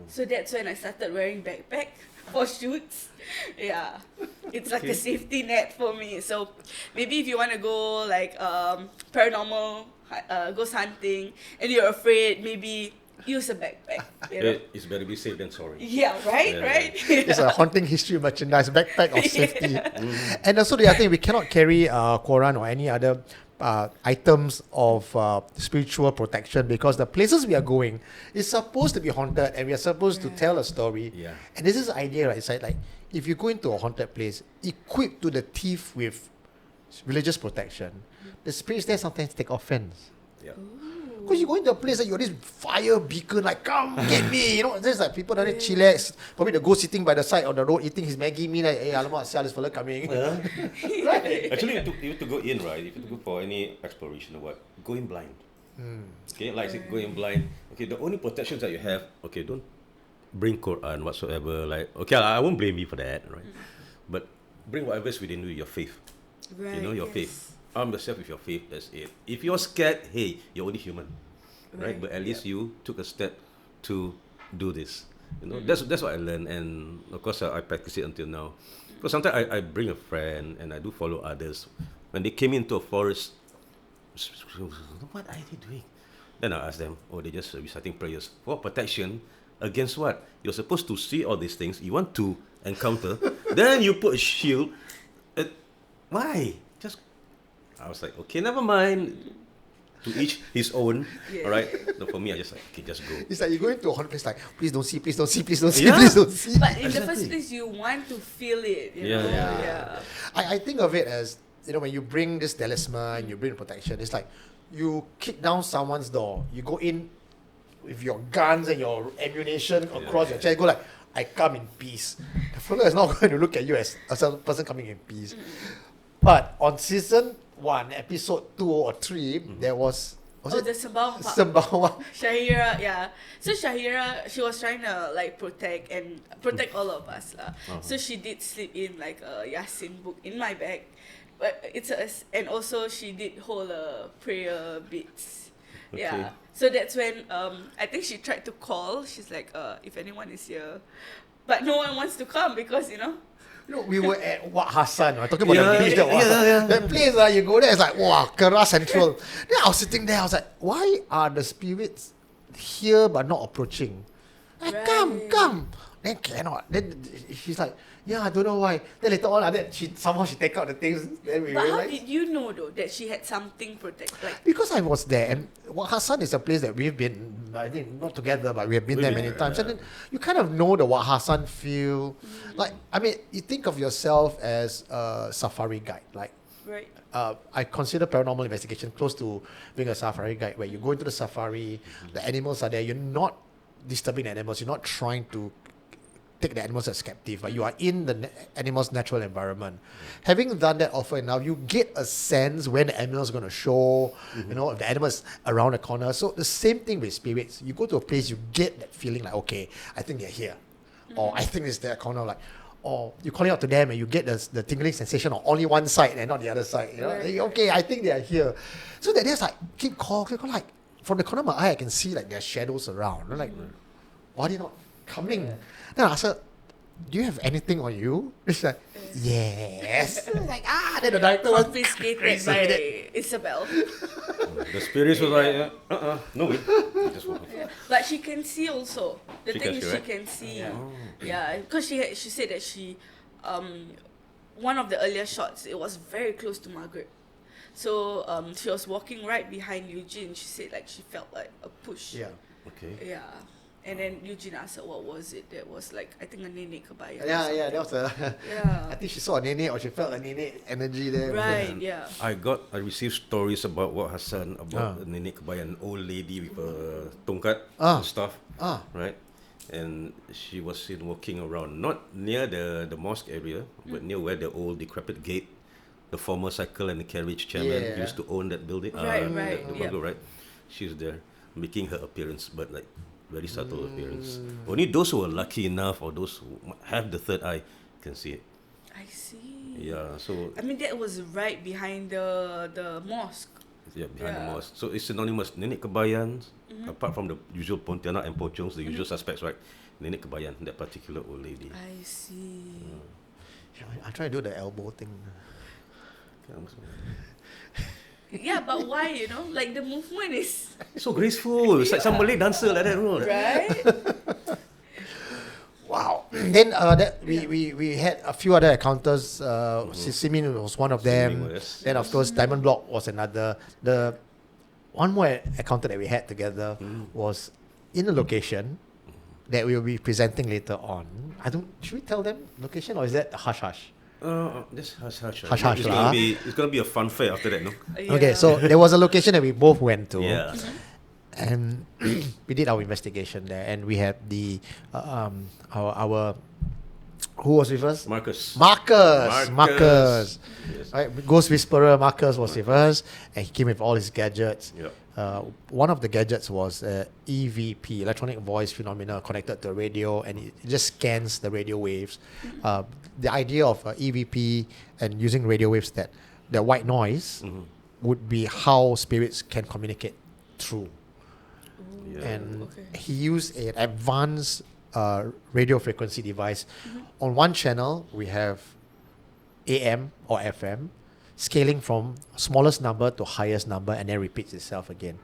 So that's when I started wearing backpack for shoots. Yeah, it's like a safety net for me. So maybe if you want to go like paranormal, ghost hunting, and you're afraid, maybe use a backpack. It's better be safe than sorry. Yeah, right, Yeah. right. It's a haunting history merchandise backpack of safety. And also the other thing, we cannot carry Quran or any other items of spiritual protection because the places we are going is supposed to be haunted and we are supposed to tell a story. Yeah. And this is the idea, right? It's like if you go into a haunted place, equipped to the teeth with religious protection, the spirits there sometimes take offense. Yeah. Because you go into a place that you're this fire beacon, like, come get me. There's like people down there chillax. Probably the ghost sitting by the side of the road eating his Maggie mee, like, hey, alamak, sial, this fella coming. Right? Actually, you have to go in, right? If you have to go for any exploration or what, go in blind. Okay, like I said, go in blind. Okay, the only protections that you have, okay, don't bring Quran whatsoever. Like, okay, I won't blame you for that, right? But bring whatever's within you, your faith. Right. You know, your yes. faith. Arm yourself with your faith, that's it. If you're scared, hey, you're only human. Right? Right, But at least you took a step to do this. You know, Mm. that's what I learned, and of course I practice it until now. Because sometimes I bring a friend and I do follow others. When they came into a forest, what are they doing? Then I ask them, oh, they're just reciting prayers for protection against what? You're supposed to see all these things. You want to encounter, then you put a shield. Why? Just I was like, okay, never mind. To each his own. Yeah. All right. No, for me, I just like, okay, just go. It's like you go into a haunted place like, please don't see, please don't see, please don't see, Yeah. please don't see. But in the first place, you want to feel it. You Yeah. know? Yeah. Yeah. I think of it as, you know, when you bring this talisman, you bring the protection, it's like you kick down someone's door, you go in with your guns and your ammunition across your chest, you go like, I come in peace. The fellow is not going to look at you as a person coming in peace. But on season 1, episode 2 or 3, there was Oh, the Sembawang part. Sembawang. Shahira, yeah. So Shahira, she was trying to like protect all of us lah. So she did slip in like a Yasin book in my bag, but and also she did hold a prayer beads. Okay. Yeah. So that's when I think she tried to call. She's like, if anyone is here, but no one wants to come because you know. You know, we were at Wak Hassan, talking about Yeah, the beach. yeah. That place, you go there, it's like, wow, Keras Central. Then I was sitting there, I was like, why are the spirits here but not approaching? Like, come. Then cannot. Then she's like, yeah, I don't know why. Then later on, somehow she take out the things. Then we But how realized. did you know though that she had something like? Because I was there, and Wak Hassan is a place that we've been, I think, not together, but we have been there many times. And then you kind of know the Wak Hassan feel. Like, I mean, you think of yourself as a safari guide. Like, Right. I consider paranormal investigation close to being a safari guide, where you go into the safari, the animals are there, you're not disturbing the animals, you're not trying to take the animals as captive, but you are in the animal's natural environment. Having done that often enough, you get a sense when the animal is going to show, you know, if the animal is around the corner. So the same thing with spirits. You go to a place, you get that feeling like, okay, I think they're here. Or I think it's their corner, like, or you calling out to them and you get the tingling sensation on only one side and not the other side. You know, Right. okay, I think they are here. So that there's like keep call, like from the corner of my eye I can see like their shadows around. I'm like, why are they not coming? Then I ask her, do you have anything on you? She's like, yes. Like, then the director was Confiscated by Isabel. The spirits was like, no way. Just walk off. Yeah. But she can see also. The She thing can is, see, she right? can see. Yeah, because she said that one of the earlier shots, it was very close to Margaret. So she was walking right behind Eugene. She said like she felt like a push. Yeah. Okay. Yeah. And then Eugene asked her, what was it? That was like, I think a nenek kebaya. or Yeah, that something. was Yeah. I think she saw a nene or she felt a nene energy there. Right, yeah. I received stories about Wak Hassan, about a nenek kebaya, an old lady with a tongkat and stuff, right? And she was seen walking around, not near the mosque area, but near where the old decrepit gate, the former cycle and the carriage chairman Yeah. used to own that building, Right, the yeah. bungalow, right? She's there, making her appearance, but like very subtle appearance. Only those who are lucky enough or those who have the third eye can see it. I see. Yeah, so I mean, that was right behind the mosque. yeah, behind the Yeah. mosque. So it's synonymous. Nenek Kebayan, apart from the usual Pontianak and Pochongs, the usual suspects, right? Nenek Kebayan, that particular old lady. I see. I'm trying to do the elbow thing. Yeah, but why, you know? Like the movement is So graceful. It's like some Malay dancer like that, bro. right. Wow. Then we had a few other encounters. Simin was one of them. Simin was. Then of course Diamond Block was another. The one more encounter that we had together was in a location that we will be presenting later on. Should we tell them location or is that hush hush? This hush hush. Hush hush It's lah. gonna be a fun fair after that, no? Okay, so there was a location that we both went to. Yeah. And we did our investigation there, and we had the our who was with us? Marcus. Marcus. Yes. Right, Ghost Whisperer Marcus was with us, and he came with all his gadgets. Yep. one of the gadgets was EVP, electronic voice phenomena, connected to a radio, and it just scans the radio waves. The idea of EVP and using radio waves, that the white noise would be how spirits can communicate through. Yeah. And Okay. he used an advanced radio frequency device. On one channel, we have AM or FM, scaling from smallest number to highest number, and then repeats itself again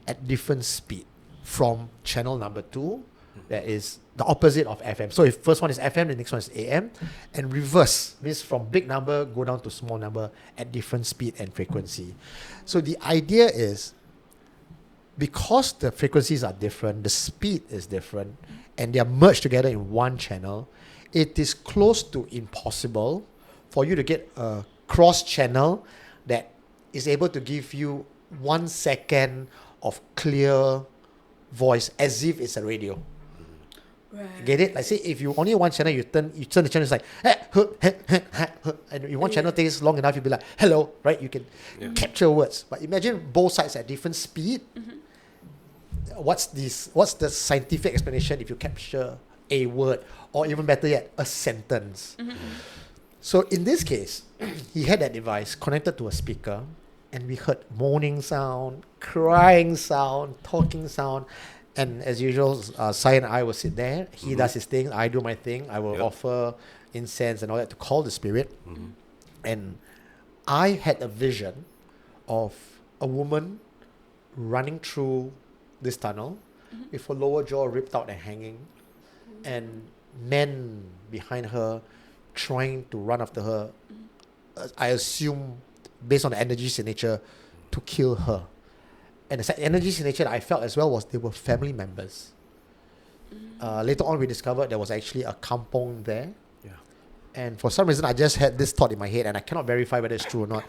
at different speed. From channel number 2, that is the opposite of FM. So if first one is FM, the next one is AM, and reverse means from big number go down to small number at different speed and frequency. So the idea is, because the frequencies are different, the speed is different, and they are merged together in one channel, it is close to impossible for you to get a cross channel that is able to give you 1 second of clear voice as if it's a radio. Right. Get it? Like, say if you only one channel, you turn the channel, it's like and if one channel takes long enough, you'll be like hello, right? You can capture words. But imagine both sides at different speed. What's the scientific explanation if you capture a word, or even better yet, a sentence? So in this case, he had that device connected to a speaker, and we heard moaning sound, crying sound, talking sound. And as usual, Syed and I will sit there. He does his thing, I do my thing. I will offer incense and all that to call the spirit. And I had a vision of a woman running through this tunnel with her lower jaw ripped out and hanging, and men behind her trying to run after her. I assume, based on the energy signature, to kill her. And the energy signature that I felt as well was they were family members. Later on, we discovered there was actually a kampong there. Yeah. And for some reason, I just had this thought in my head, and I cannot verify whether it's true or not.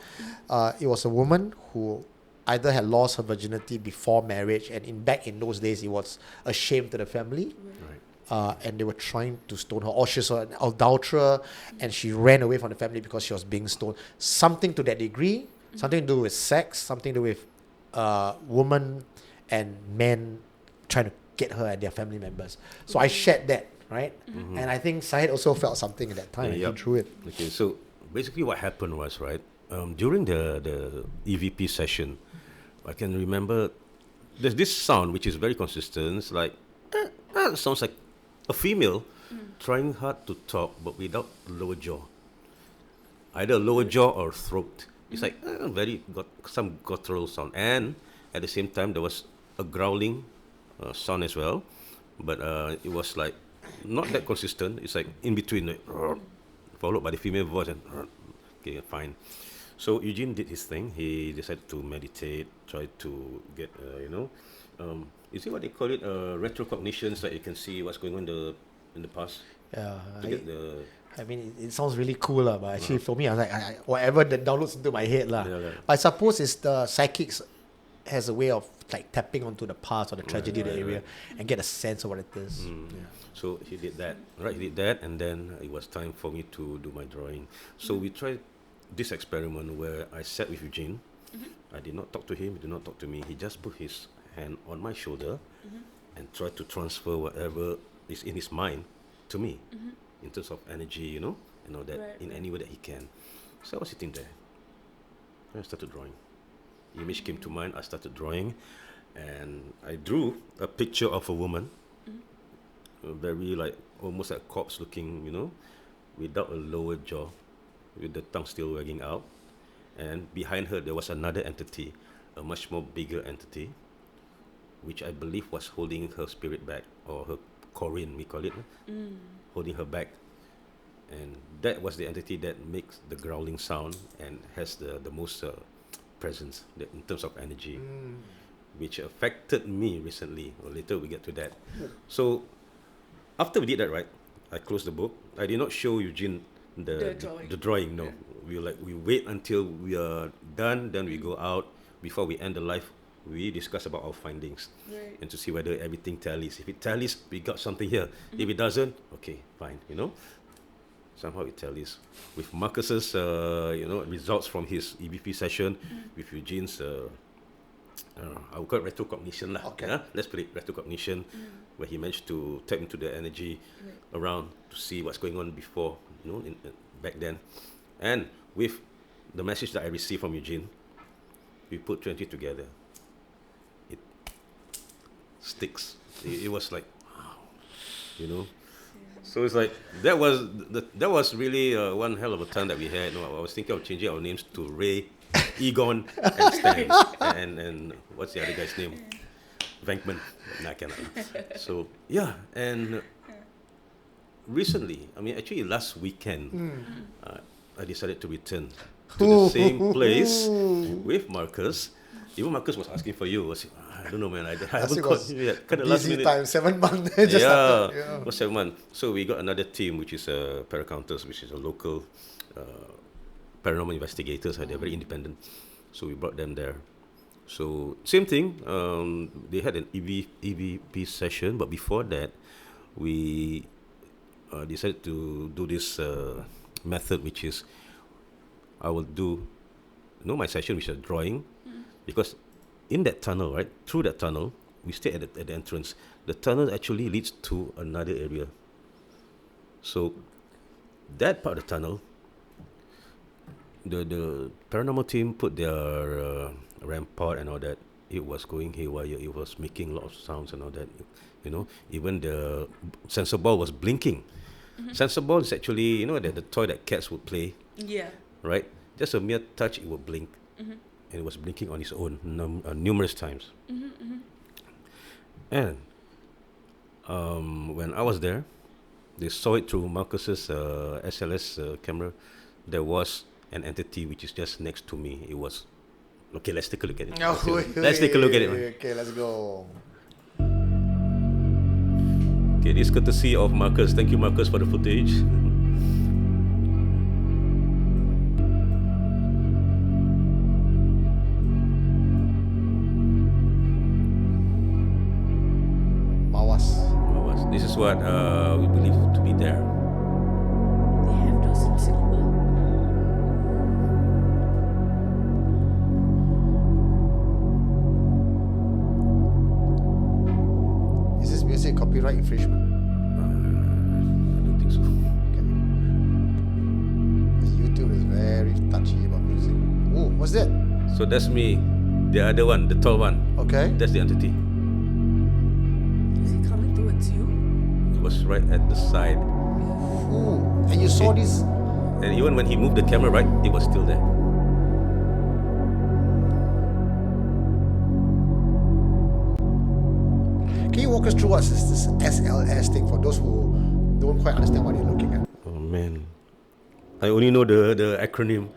It was a woman who either had lost her virginity before marriage, and back in those days, it was a shame to the family. Right. And they were trying to stone her. Or she's an adulterer, and she ran away from the family because she was being stoned. Something to that degree, something to do with sex, something to do with women and men trying to get her and their family members. So I shared that, right? And I think Syed also felt something at that time, and he drew it. Okay, so basically what happened was, right, during the EVP session, I can remember there's this sound which is very consistent. It's like, sounds like a female trying hard to talk but without lower jaw. Either lower jaw or throat. It's like some guttural sound. And at the same time, there was a growling sound as well. But it was like not that consistent. It's like in between, like, followed by the female voice. And okay, fine. So Eugene did his thing. He decided to meditate, try to get, is it what they call it? Retrocognition, so that you can see what's going on in the past. Yeah, To get the I mean, it sounds really cool, but actually for me, I was like, whatever that downloads into my head. Yeah. I suppose it's the psychics has a way of like tapping onto the past or the tragedy of the area and get a sense of what it is. So he did that, right? He did that, and then it was time for me to do my drawing. So we tried this experiment where I sat with Eugene. I did not talk to him, he did not talk to me. He just put his hand on my shoulder and tried to transfer whatever is in his mind to me in terms of energy, and all that, in any way that he can. So I was sitting there. I started drawing. The image came to mind, I started drawing, and I drew a picture of a woman, very like almost like a corpse looking, without a lower jaw, with the tongue still wagging out. And behind her there was another entity, a much more bigger entity, which I believe was holding her spirit back, or her Korean, we call it, holding her back. And that was the entity that makes the growling sound and has the most presence in terms of energy, which affected me recently. Or later we get to that. So after we did that, right, I closed the book. I did not show Eugene the drawing. No, we wait until we are done, then we go out. Before we end the live, we discuss about our findings and to see whether everything tallies. If it tallies, we got something here. If it doesn't, okay, fine. Somehow it tallies with Marcus's results from his EVP session, with Eugene's I would call it retrocognition lah. Okay. Yeah? Let's put it retrocognition, where he managed to tap into the energy around to see what's going on before, back then. And with the message that I received from Eugene, we put 20 together. It sticks. It was like, wow. So it's like that was really one hell of a time that we had. I was thinking of changing our names to Ray, Egon, and Stan, and what's the other guy's name? Venkman. Nah, cannot. So yeah, and recently, actually last weekend, I decided to return to the same place with Marcus. Even Marcus was asking for you. I don't know, man. I haven't caught you yet. Kind of last Busy minute. time, 7 months. Just started. Yeah. It was 7 months. So we got another team, which is Paracounters, which is a local paranormal investigators. They're very independent. So we brought them there. So same thing. They had an EVP session, but before that, we decided to do this method, which is I will do, my session, which is drawing, because in that tunnel, right, through that tunnel, we stay at the entrance. The tunnel actually leads to another area. So that part of the tunnel, the paranormal team put their rampart and all that. It was going haywire. It was making a lot of sounds and all that. Even the sensor ball was blinking. Sensor ball is actually, the toy that cats would play. Yeah. Right? Just a mere touch, it would blink. And it was blinking on its own numerous times. And when I was there, they saw it through Marcus's SLS camera. There was an entity which is just next to me. It was... Okay, let's take a look at it. Let's take a look at it. Okay, let's go. Okay, this is courtesy of Marcus. Thank you, Marcus, for the footage. This is what we believe to be there. They have those in Singapore. Is this music copyright infringement? I don't think so. Okay. Because YouTube is very touchy about music. Oh, what's that? So that's me. The other one, the tall one. Okay. That's the entity. Is it coming towards you? It was right at the side. Ooh. And you saw this? And even when he moved the camera right, it was still there. Can you walk us through what's this SLS thing for those who don't quite understand what you're looking at? Oh man. I only know the acronym.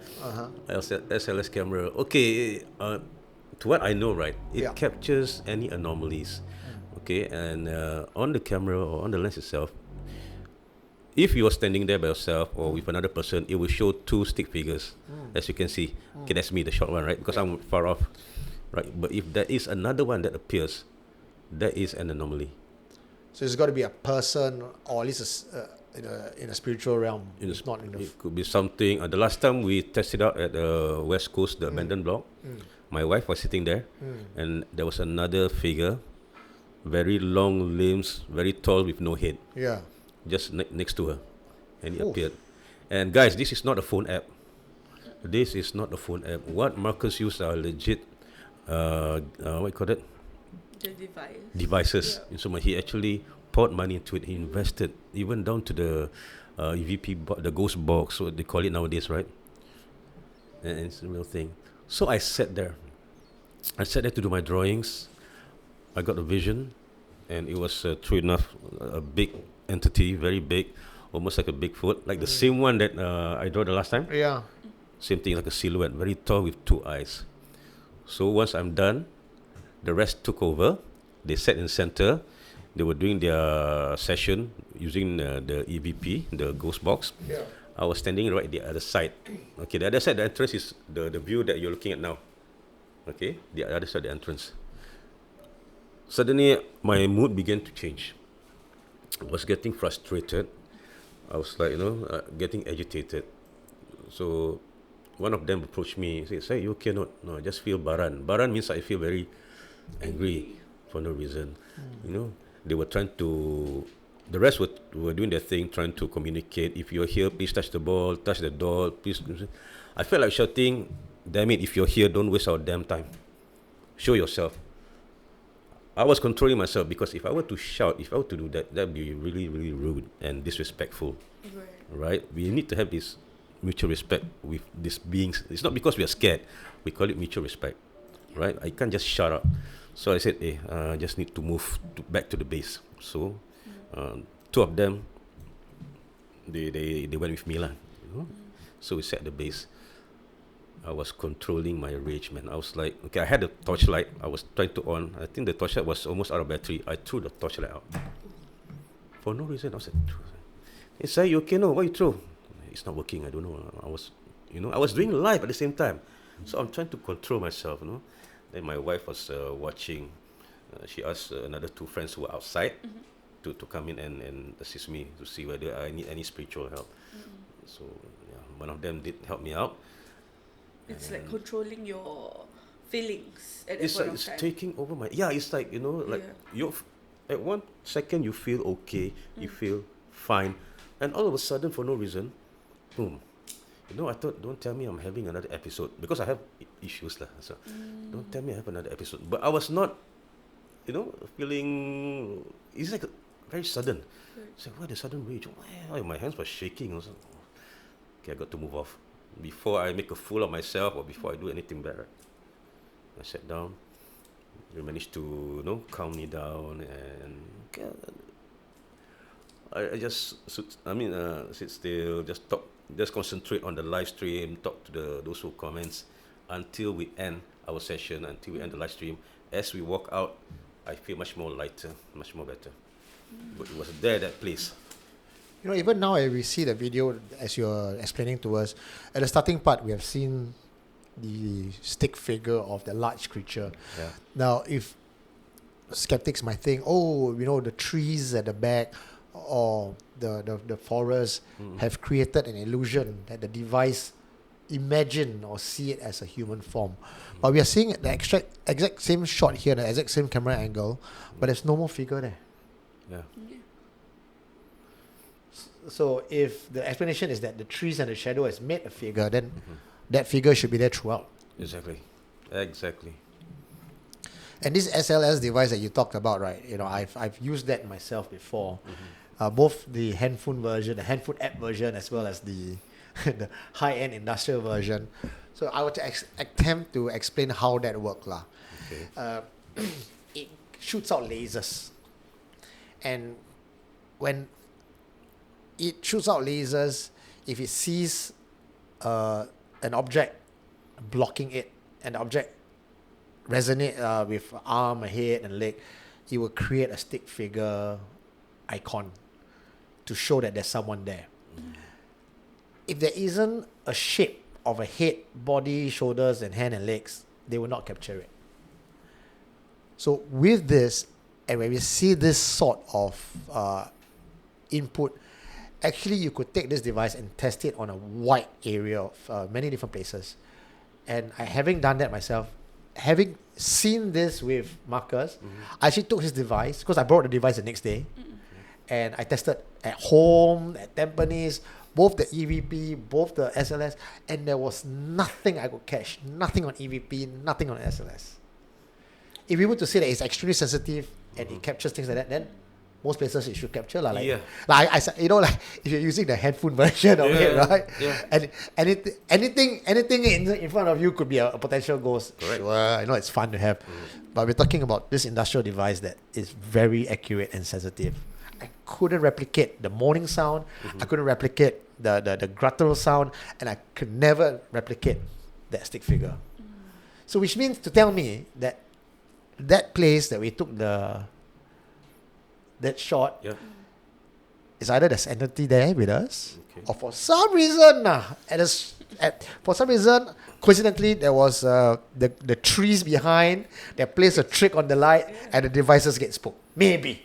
SLS camera. Okay, to what I know, right, it captures any anomalies. Okay, and on the camera or on the lens itself, if you are standing there by yourself or with another person, it will show two stick figures, as you can see. Okay, that's me, the short one, right? Because I'm far off, right? But if there is another one that appears, that is an anomaly. So it's got to be a person or at least in a spiritual realm. It's not in the... It could be something. The last time we tested out at the West Coast, the abandoned block, my wife was sitting there, and there was another figure, very long limbs, very tall with no head. Yeah. Just next to her, and it appeared. And guys, this is not a phone app. This is not a phone app. What Marcus used are legit, what you call it? The device. Devices. Yeah. So he actually poured money into it. He invested even down to the EVP, the ghost box, so they call it nowadays, right? And it's a real thing. So I sat there. I sat there to do my drawings. I got a vision, and it was true enough, a big entity, very big, almost like a Bigfoot, like the same one that I drew the last time. Yeah. Same thing, like a silhouette, very tall with two eyes. So once I'm done, the rest took over. They sat in center. They were doing their session using the EVP, the ghost box. Yeah. I was standing right at the other side. Okay, the other side, the entrance is the view that you're looking at now. Okay, the other side, the entrance. Suddenly, my mood began to change. I was getting frustrated. I was like, getting agitated. So, one of them approached me. He said, "Say, you okay? No, I just feel baran. Baran means I feel very angry for no reason. You know, they were trying to. The rest were doing their thing, trying to communicate. If you're here, please touch the ball, touch the door, please. I felt like shouting, "Damn it! If you're here, don't waste our damn time. Show yourself." I was controlling myself because if I were to shout, if I were to do that, that'd be really, really rude and disrespectful. Right? We need to have this mutual respect with these beings. It's not because we are scared. We call it mutual respect. Right? I can't just shut up. So I said, hey, I just need to move back to the base. So, two of them, they went with me lah. You know? So we set the base. I was controlling my rage, man. I was like, okay, I had a torchlight. I was trying to on. I think the torchlight was almost out of battery. I threw the torchlight out. For no reason. I was like, hey, Syed, you okay? No, what you throw? It's not working. I don't know. I was doing live at the same time. So I'm trying to control myself, you know. Then my wife was watching. She asked another two friends who were outside to come in and assist me to see whether I need any spiritual help. So yeah, one of them did help me out. It's like controlling your feelings at that It's point like of time. taking over my. Yeah, it's like, you know, like at 1 second you feel okay, you feel fine, and all of a sudden for no reason, boom. You know, I thought, don't tell me I'm having another episode because I have issues lah. So don't tell me I have another episode. But I was not, you know, feeling. It's like very sudden. It's like, why the sudden rage? Why my hands were shaking? I was like, okay, I got to move off before I make a fool of myself or before I do anything bad. Right? I sat down. They managed to, you know, calm me down, and I just sit still, just talk, just concentrate on the live stream, talk to those who comments until we end our session, until we end the live stream. As we walk out, I feel much more lighter, much more better. But it was there, that place. You know, even now, we see the video as you're explaining to us. At the starting part, we have seen the stick figure of the large creature. Yeah. Now, if skeptics might think, oh, you know, the trees at the back or the forest have created an illusion that the device imagine or see it as a human form. But we are seeing the exact same shot here, the exact same camera angle, but there's no more figure there. Yeah. So if the explanation is that the trees and the shadow has made a figure, then that figure should be there throughout. Exactly. And this SLS device that you talked about, right? You know, I've used that myself before. Both the handphone version, the handphone app version, as well as the the high-end industrial version. So I would attempt to explain how that works lah. Okay. It shoots out lasers, and when it shoots out lasers, if it sees an object blocking it, and the object resonate with arm, a head, and leg, it will create a stick figure icon to show that there's someone there. If there isn't a shape of a head, body, shoulders, and hand and legs, they will not capture it. So with this, and when we see this sort of input, actually you could take this device and test it on a wide area of many different places. And having done that myself, having seen this with Marcus, I actually took his device, because I brought the device the next day, and I tested at home, at Tampines, both the EVP, both the SLS, and there was nothing I could catch, nothing on EVP, nothing on SLS. If we were to say that it's extremely sensitive and it captures things like that, then most places it should capture lah. Like I you know, like if you're using the headphone version of it, right? Yeah. And anything in front of you could be a potential ghost. Correct. Sure, I know it's fun to have, but we're talking about this industrial device that is very accurate and sensitive. I couldn't replicate the moaning sound. I couldn't replicate the guttural sound, and I could never replicate that stick figure. So which means to tell me that that place that we took that shot is either there's entity there with us, or for some reason, coincidentally, there was the trees behind that plays a trick on the light, and the devices get spooked. Maybe.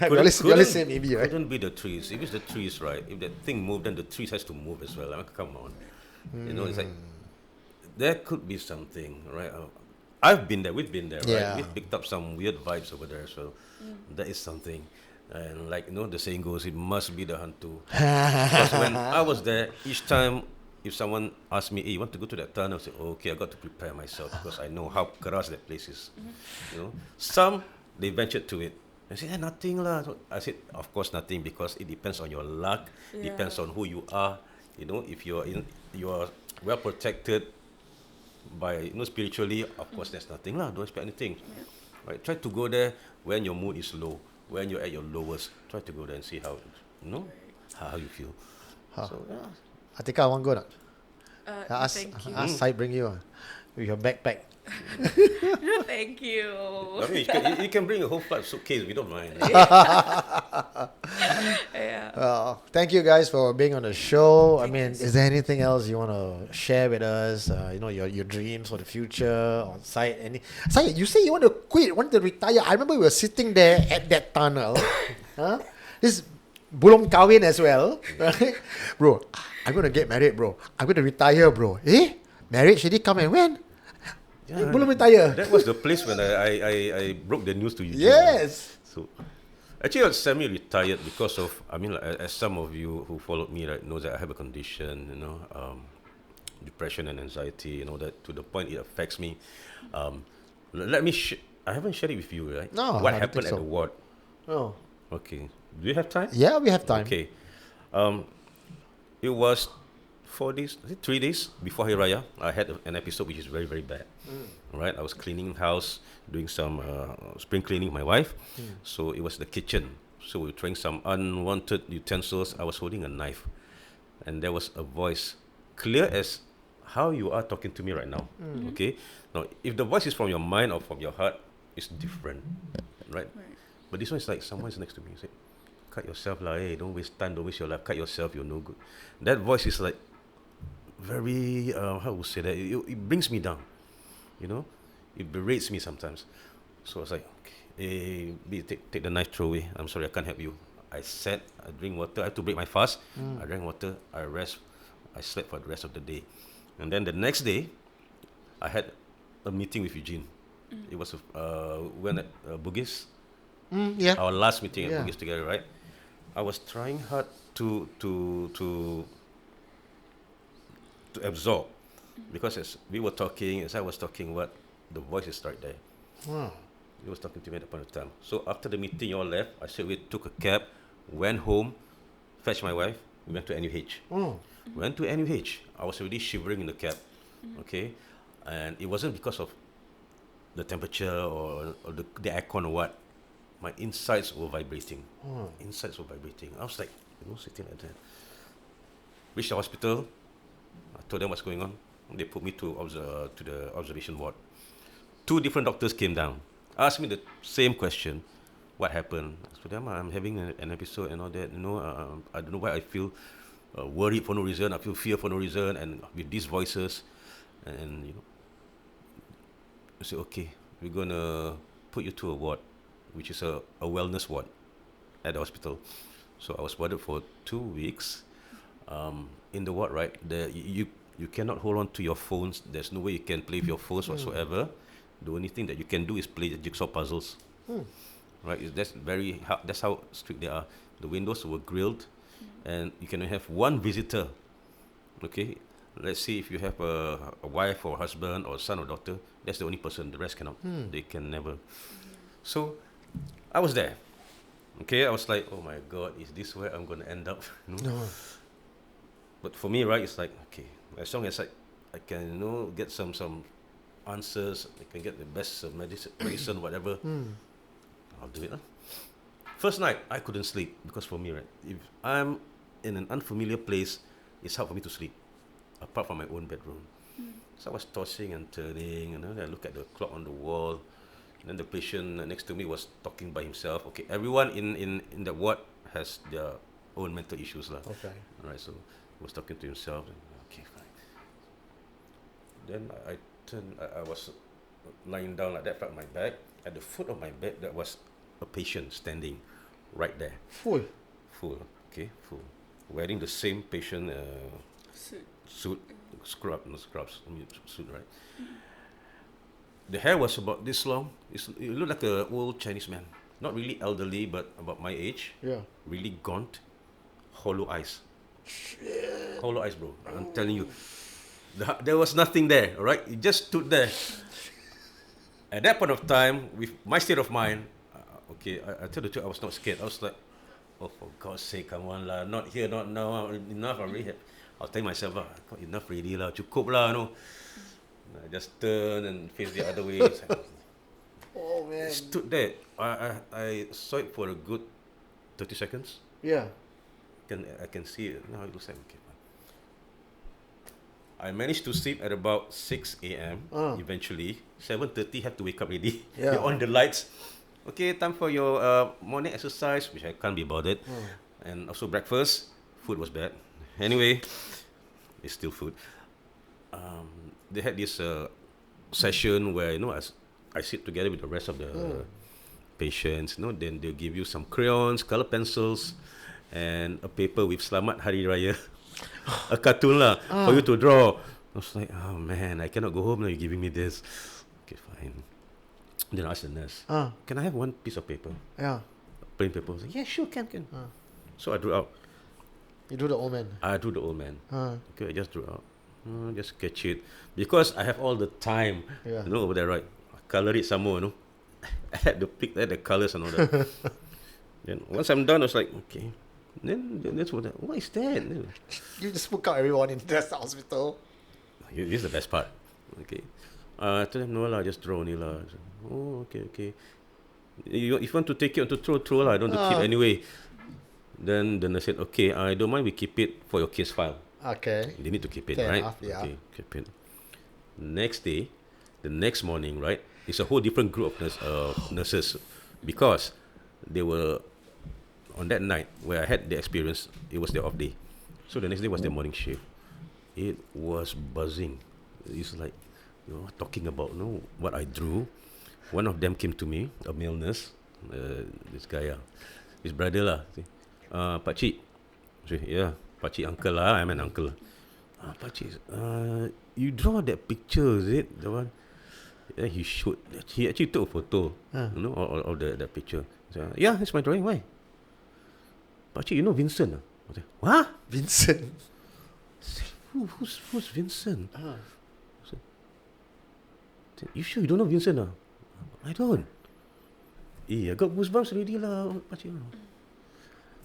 You always say maybe, right? Couldn't be the trees. If it's the trees, right? If that thing moved, then the trees has to move as well. Come on. You know, it's like there could be something, right? I've been there. We've been there, Yeah. right? We've picked up some weird vibes over there. So that is something. And like the saying goes, it must be the hantu. Because when I was there, each time if someone asked me, "Hey, you want to go to that tunnel?" I say, "Okay, I got to prepare myself because I know how keras that place is." Some they ventured to it. I said, nothing lah. So I said, of course nothing because it depends on your luck, depends on who you are. If you are well protected by spiritually, of course there's nothing lah. Don't expect anything. Right? Try to go there when your mood is low, when you're at your lowest. Try to go there and see how you feel. So Atika, want go not? Thank you. Ask Syed bring you with your backpack. No, thank you. I mean, you can bring a whole flight suitcase. We don't mind. Yeah. Thank you guys for being on the show. I mean, is there anything else you want to share with us? Your dreams for the future on site. Syed, you say you want to quit, want to retire. I remember we were sitting there at that tunnel. This belum kahwin as well, right? Bro, I'm going to get married, bro. I'm going to retire, bro. Marriage already come and when? Belum retire. That was the place when I broke the news to you. Yes. So actually, I was semi-retired because of, as some of you who followed me know that I have a condition, depression and anxiety, that to the point it affects me. Let me. I haven't shared it with you, right? No. What I don't happened think at the ward? Oh. Okay. Do you have time? Yeah, we have time. Okay. It was 4 days, 3 days before Hari Raya. I had an episode which is very, very bad. Right? I was cleaning house, doing some spring cleaning with my wife. So it was the kitchen. So we were trying some unwanted utensils. I was holding a knife. And there was a voice, clear as how you are talking to me right now. Okay? Now, if the voice is from your mind or from your heart, it's different. Right? But this one is like someone's next to me. Say, cut yourself lah, hey, don't waste time, don't waste your life, cut yourself, you're no good. That voice is like very, how would I say that? It brings me down, It berates me sometimes. So I was like, okay, take the knife, throw away. I'm sorry, I can't help you. I sat, I drink water, I had to break my fast. I drank water, I rest, I slept for the rest of the day. And then the next day, I had a meeting with Eugene. It was when at Bugis. Yeah. Our last meeting at Bugis together, right? I was trying hard to absorb, because as we were talking, as I was talking, the voice is right there. He was talking to me at that point of time. So after the meeting, you all left. I said we took a cab, went home, fetched my wife. We went to NUH. Went to NUH. I was already shivering in the cab. Okay, and it wasn't because of the temperature or the aircon or what. My insides were vibrating. Insides were vibrating. I was like, sitting like that. Reached the hospital. I told them what's going on. They put me to the observation ward. 2 different doctors came down, asked me the same question. What happened? I told them, I'm having an episode and all that. I don't know why I feel worried for no reason. I feel fear for no reason, and with these voices, and I said, okay, we're gonna put you to a ward, which is a wellness ward at the hospital. So I was warded for 2 weeks. In the ward, right, you cannot hold on to your phones. There's no way you can play with your phones whatsoever. The only thing that you can do is play the jigsaw puzzles. Right, that's how strict they are. The windows were grilled, and you can have 1 visitor. Okay, let's see if you have a wife or husband or son or daughter. That's the only person. The rest cannot. They can never. So I was there. Okay, I was like, oh my God, is this where I'm gonna end up? No. But for me, right, it's like, okay, as long as I can, get some answers, I can get the best medicine, whatever, I'll do it. First night, I couldn't sleep because for me, right, if I'm in an unfamiliar place, it's hard for me to sleep, apart from my own bedroom. So I was tossing and turning, and then I look at the clock on the wall. And then the patient next to me was talking by himself. Okay, everyone in the ward has their own mental issues lah. Okay. All right, so he was talking to himself. And, okay, fine. Then I turned. I was lying down like that, flat on my back. At the foot of my bed, there was a patient standing, right there. Full. Okay, full. Wearing the same patient suit, suit, right? The hair was about this long. It looked like an old Chinese man. Not really elderly, but about my age. Yeah. Really gaunt. Hollow eyes. Hollow eyes, bro. I'm telling you. There was nothing there, all right? He just stood there. At that point of time, with my state of mind, okay, I tell the truth, I was not scared. I was like, oh, for God's sake, come on lah, not here, not now, enough already. I was telling myself, I got enough already lah, cukup lah, no. I just turn and face the other way. Oh man. Stood there. I saw it for a good 30 seconds. Yeah. I can see it. Now it looks like okay. I managed to sleep at about 6 a.m. Eventually. 7:30 have to wake up already. Yeah. You're on the lights. Okay, time for your morning exercise, which I can't be bothered. And also breakfast. Food was bad. Anyway, it's still food. They had this session where, I sit together with the rest of the patients. Then they'll give you some crayons, color pencils, and a paper with Selamat Hari Raya. A cartoon lah for you to draw. I was like, oh man, I cannot go home now. You're giving me this. Okay, fine. Then I asked the nurse, can I have one piece of paper? Yeah. Plain paper. I was like, yeah, sure, can. So I drew out. You do the old man. I drew the old man. Okay, I just drew out. Just sketch it. Because I have all the time, Yeah. over there, right? I color it some more, I had to pick the colors and all that. Then once I'm done, I was like, okay. Then that's what is that? You just spook out everyone in the hospital. This is the best part. Okay. I told them, no lah, just draw only lah. So, oh, okay. If you want to take it, to throw lah. I don't want to keep anyway. Then the nurse said, okay, I don't mind, we keep it for your case file. Okay. They need to keep it, Fair right? enough, yeah. Okay, keep it. Next day, the next morning, right? It's a whole different group of nurses because they were on that night where I had the experience. It was their off day, so the next day was their morning shift. It was buzzing. It's like talking about what I drew. One of them came to me, a male nurse. This guy, his brother lah. Pakcik, yeah, Pakcik uncle lah. I'm an uncle. Pakcik, you draw that picture, is it the one? Yeah, he showed. He actually took a photo, of that picture. So, yeah, it's my drawing. Why? Pakcik, you know Vincent? I said, what? Vincent. Who's Vincent? So, you sure you don't know Vincent? I don't. I got goosebumps already lah, Pakcik.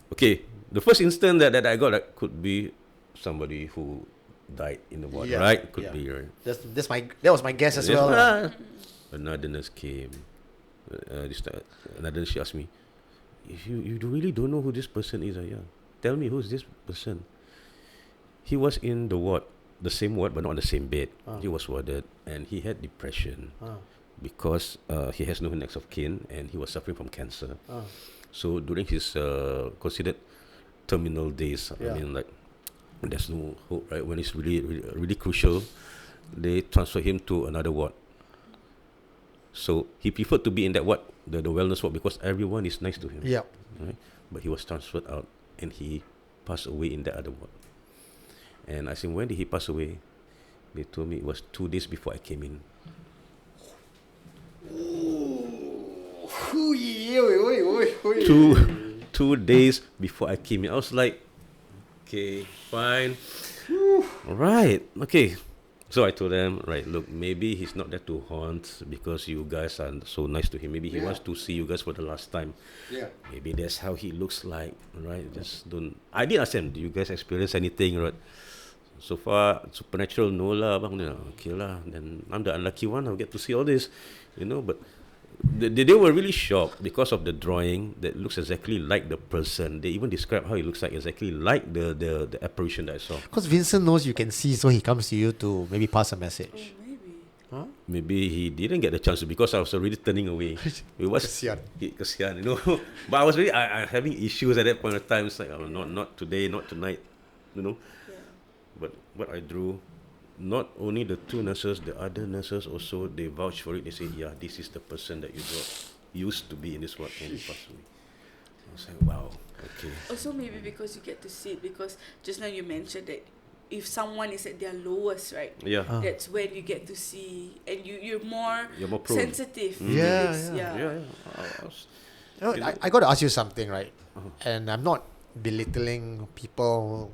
Okay, the first instant that I got could be somebody who died in the ward, Yeah, right? Could yeah. be, right? That was my guess as well. Another nurse came. Another nurse, she asked me, if you really don't know who this person is, yeah, tell me who's this person. He was in the ward, the same ward, but not on the same bed. He was warded, and he had depression because he has no next of kin, and he was suffering from cancer. So during his considered terminal days, Yeah. I mean, like, there's no hope, right? When it's really, really, really crucial, they transfer him to another ward. So he preferred to be in that ward, the wellness ward, because everyone is nice to him. Yeah. Right? But he was transferred out, and he passed away in that other ward. And I said, when did he pass away? They told me it was 2 days before I came in. 2 days before I came in. I was like, okay, fine. Right, okay. So I told them, right, look, maybe he's not there to haunt because you guys are so nice to him. Maybe he wants to see you guys for the last time. Yeah. Maybe that's how he looks like, right? Just don't. I did ask them, do you guys experience anything, right? So far, supernatural, no lah, bang. Okay lah. Then I'm the unlucky one. I'll get to see all this, But they were really shocked because of the drawing that looks exactly like the person. They even described how he looks like exactly like the apparition that I saw. Because Vincent knows you can see, so he comes to you to maybe pass a message. Maybe. Maybe he didn't get the chance because I was already turning away. It was Kesian. kesian, But I was really I having issues at that point of time. It's like, not today, not tonight, Yeah. But what I drew, not only the two nurses, the other nurses also, they vouched for it. They said, yeah, this is the person that you draw. Used to be in this ward and he passed away. I was like, wow, okay. Also maybe because you get to see it, because just now you mentioned that if someone is at their lowest, right? Yeah. That's when you get to see, and you're more You're more prone. sensitive. to Yeah, this. yeah. Yeah. You know, I got to ask you something, right? And I'm not belittling people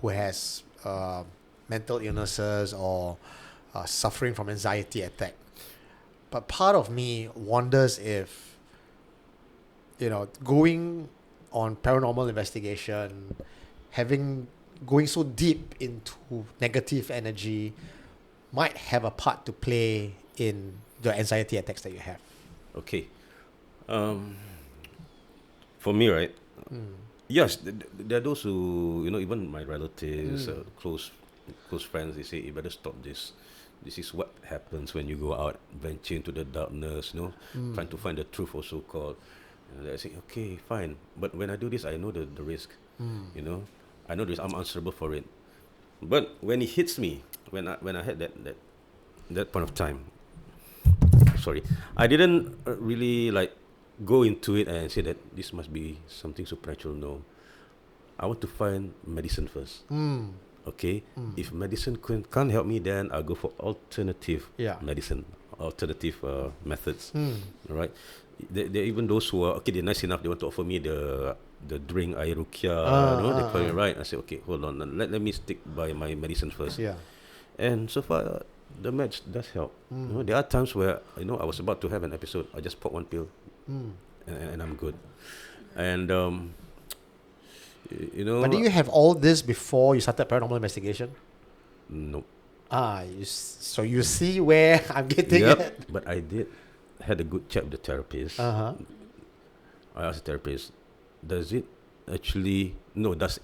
who has mental illnesses or suffering from anxiety attack. But part of me wonders if, you know, going on paranormal investigation, going so deep into negative energy might have a part to play in the anxiety attacks that you have. Okay. For me, right? Yes, there are those who, you know, even my relatives, close friends, they say, you better stop this. This is what happens when you go out, venture into the darkness, you know, trying to find the truth, also called. And I say, okay, fine. But when I do this, I know the risk, you know. I know I'm answerable for it. But when it hits me, when I had that point of time, sorry, I didn't really like go into it and say that this must be something supernatural. No, I want to find medicine first. Okay, if medicine can't help me, then I'll go for alternative medicine, alternative methods. All right. There even those who are okay. They're nice enough. They want to offer me the drink air rukia. They call it right. I say okay, hold on. Let me stick by my medicine first. Yeah. And so far, the meds does help. You know, there are times where, you know, I was about to have an episode. I just pop one pill, and I'm good. And you know. But do you have all this before you started paranormal investigation? No. So you see where I'm getting at? But I had a good chat with the therapist. I asked the therapist, does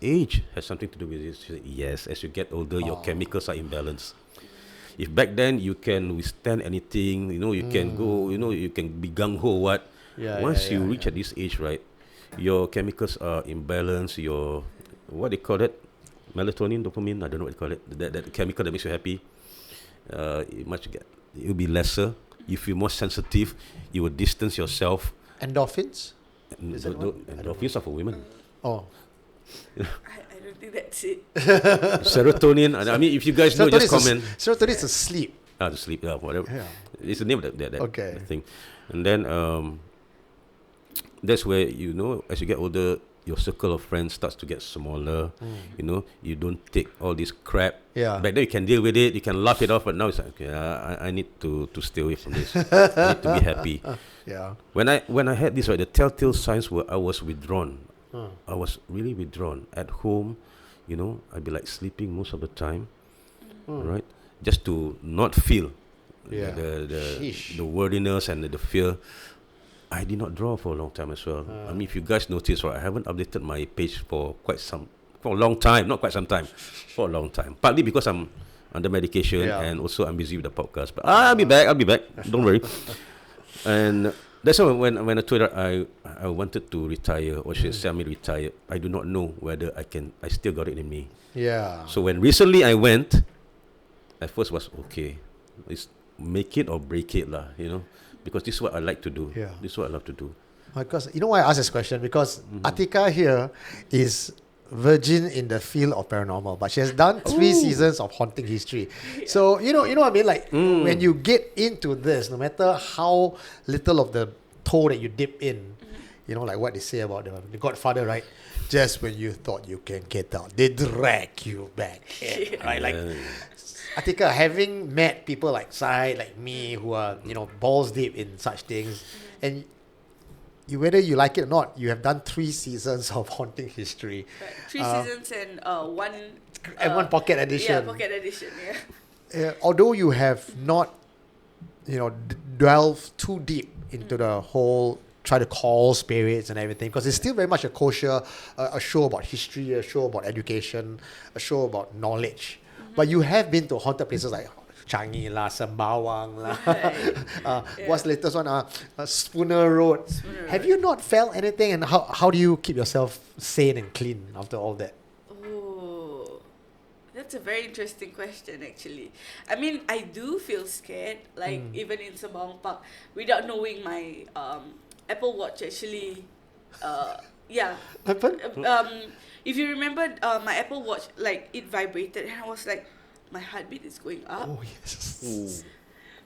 age have something to do with this? She said, yes, as you get older, your chemicals are imbalanced. If back then you can withstand anything, you know, you can go, you know, you can be gung-ho, what? Once you reach at this age, right, your chemicals are imbalanced, your, what they call it? Melatonin, dopamine, I don't know what they call it. That chemical that makes you happy, it'll be lesser. You feel more sensitive. You will distance yourself. Endorphins? Endorphins are for women. Oh. I don't think that's it. Serotonin. I mean, if you guys know, just comment. Serotonin is a sleep. To sleep, whatever. Yeah. It's the name of that Okay. thing. And then that's where, you know, as you get older, your circle of friends starts to get smaller. You know, you don't take all this crap. Yeah. Back then you can deal with it, you can laugh it off, but now it's like, okay, I need to stay away from this. I need to be happy. Yeah. When I had this, right, the telltale signs were I was withdrawn. I was really withdrawn. At home, you know, I'd be like sleeping most of the time, right? Just to not feel the worthiness and the fear. I did not draw for a long time as well. I mean, if you guys notice, right, I haven't updated my page for a long time, not quite some time, for a long time. Partly because I'm under medication and also I'm busy with the podcast. But I'll be back. Don't worry. And that's why when I told her I wanted to retire, or she said me retire, I do not know whether I still got it in me. Yeah. So when recently I went, at first was okay. It's make it or break it lah, you know. Because this is what I like to do. Yeah. This is what I love to do. Because you know why I asked this question? Because Atika here is virgin in the field of paranormal, but she has done 3 seasons of haunting history. So you know what I mean. Like when you get into this, no matter how little of the toe that you dip in, you know, like what they say about the Godfather, right? Just when you thought you can get out, they drag you back in, right? Like Atika, having met people like Syed, like me, who are, you know, balls deep in such things, and whether you like it or not, you have done 3 seasons of haunting history. Right. 3 seasons and one... and one pocket edition. Yeah, pocket edition, Although you have not, you know, delved too deep into the whole, try to call spirits and everything, because it's still very much a kosher, a show about history, a show about education, a show about knowledge. But you have been to haunted places like Changi lah, Sembawang lah. What's the latest one? Spooner Road. Have you not felt anything? And how do you keep yourself sane and clean after all that? Oh, that's a very interesting question, actually. I mean, I do feel scared, like even in Sembawang Park, without knowing my Apple Watch actually yeah. Happened? If you remember, my Apple Watch, like, it vibrated, and I was like, my heartbeat is going up. Oh yes.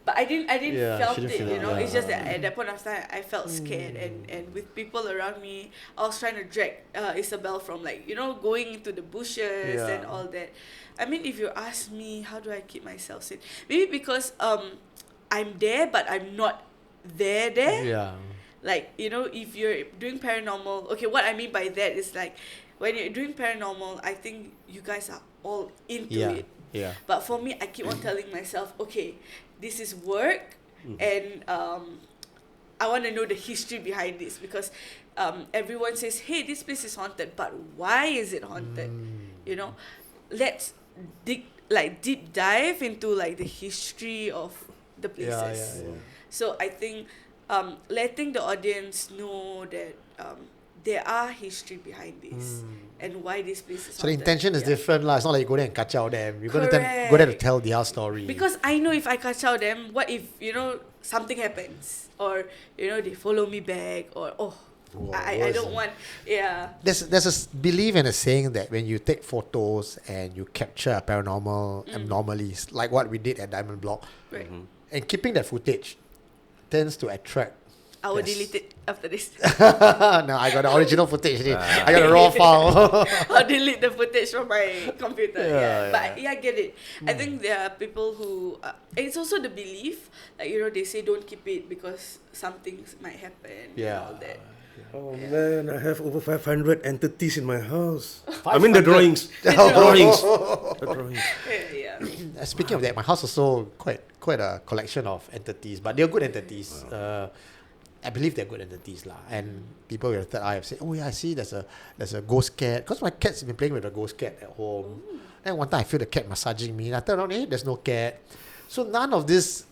But I didn't Yeah, felt shouldn't it, feel you it, know. yeah. It's just that at that point of time, I felt scared, and with people around me, I was trying to drag Isabel from, like, you know, going into the bushes Yeah. and all that. I mean, if you ask me, how do I keep myself safe? Maybe because I'm there, but I'm not there. Yeah. Like, you know, if you're doing paranormal, okay, what I mean by that is, like, when you're doing paranormal, I think you guys are all into Yeah. it. Yeah. But for me, I keep on telling myself, okay, this is work, and I want to know the history behind this, because everyone says, hey, this place is haunted, but why is it haunted? You know, let's deep dive into, like, the history of the places. Yeah. So I think letting the audience know that there are history behind this and why this place is So the haunted. intention is Yeah. different, lah. It's not like you go there and catch out them. You're gonna go there to tell their story. Because I know if I catch out them, what if, you know, something happens, or, you know, they follow me back, or I don't want, yeah. There's a belief and a saying that when you take photos and you capture paranormal anomalies, like what we did at Diamond Block, Right. and keeping that footage tends to attract. I will Yes. delete it after this. No, I got the original footage. I got a raw file. I'll delete the footage from my computer. Yeah, But I get it. I think there are people who, and it's also the belief, like, you know, they say don't keep it because some things might happen. Yeah. And all that. Oh man, I have over 500 entities in my house. I mean the drawings. The drawings. Yeah. Speaking of that, my house also quite a collection of entities, but they're good entities. I believe they're good entities lah. And people with a third eye have said, oh yeah, I see there's a ghost cat. Because my cat's been playing with a ghost cat at home. And one time I feel the cat massaging me. And I turned around, there's no cat. So none of this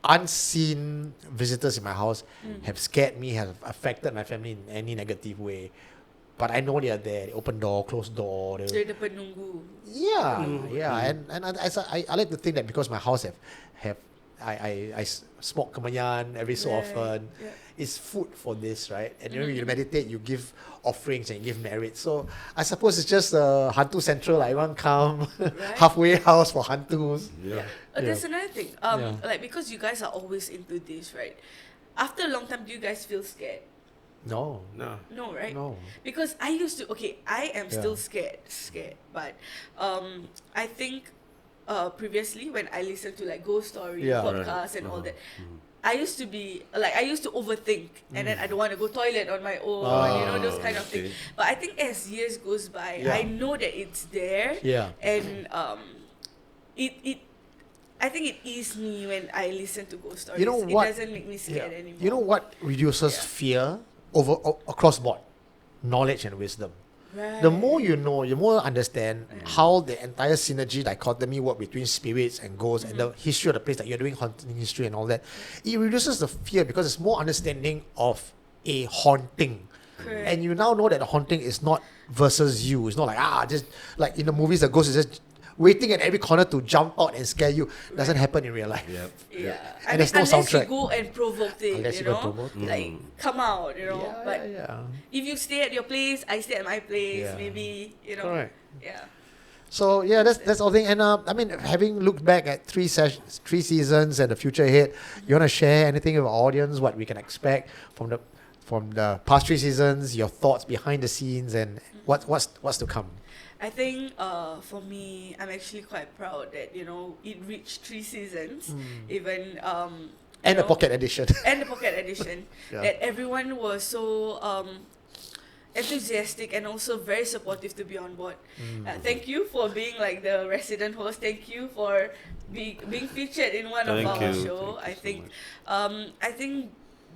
unseen visitors in my house have scared me, have affected my family in any negative way. But I know they are there. They open door, close door. They're the penunggu. Yeah. And I like to think that because my house have I smoke kemenyan every so Right, often. yeah. It's food for this, right? And when you meditate, you give offerings and you give merit. So I suppose it's just Hantu Central. Everyone come, halfway house for Hantus. Yeah. There's another thing. Yeah. Like, because you guys are always into this, right? After a long time, do you guys feel scared? No. No, right? No. Because I used to. Okay, I am Yeah. still scared, but I think previously when I listened to, like, ghost story Yeah. podcasts and all that, I used to be like, I used to overthink, and then I don't want to go toilet on my own, you know, those kind of things. Okay. But I think as years goes by, Yeah. I know that it's there, Yeah. and I think it eased me when I listen to ghost stories. You know what? It doesn't make me scared anymore. You know what reduces Yeah. fear across board? Knowledge and wisdom. Right. The more you know, you more understand how the entire synergy dichotomy work between spirits and ghosts and the history of the place that you're doing haunting history and all that. It reduces the fear because it's more understanding of a haunting. Correct. And you now know that the haunting is not versus you. It's not like, just like in the movies, the ghost is just waiting at every corner to jump out and scare you. Doesn't happen in real life. Yep. Yeah. And there's no unless soundtrack. you go and provoke it, Unless you you go know, provoke. like, come out, you know. Yeah, But yeah. if you stay at your place, I stay at my place. Yeah. Maybe, you know. Correct. Yeah. So yeah, that's all thing. And I mean, having looked back at three seasons and the future ahead, you want to share anything with our audience? What we can expect from the past 3 seasons? Your thoughts behind the scenes and what's to come? I think for me, I'm actually quite proud that, you know, it reached 3 seasons, even And you the know, pocket edition. and the pocket edition. Yeah. That everyone was so enthusiastic and also very supportive to be on board. Thank you for being, like, the resident host. Thank you for being featured in one Thank of our you. show. Thank you I think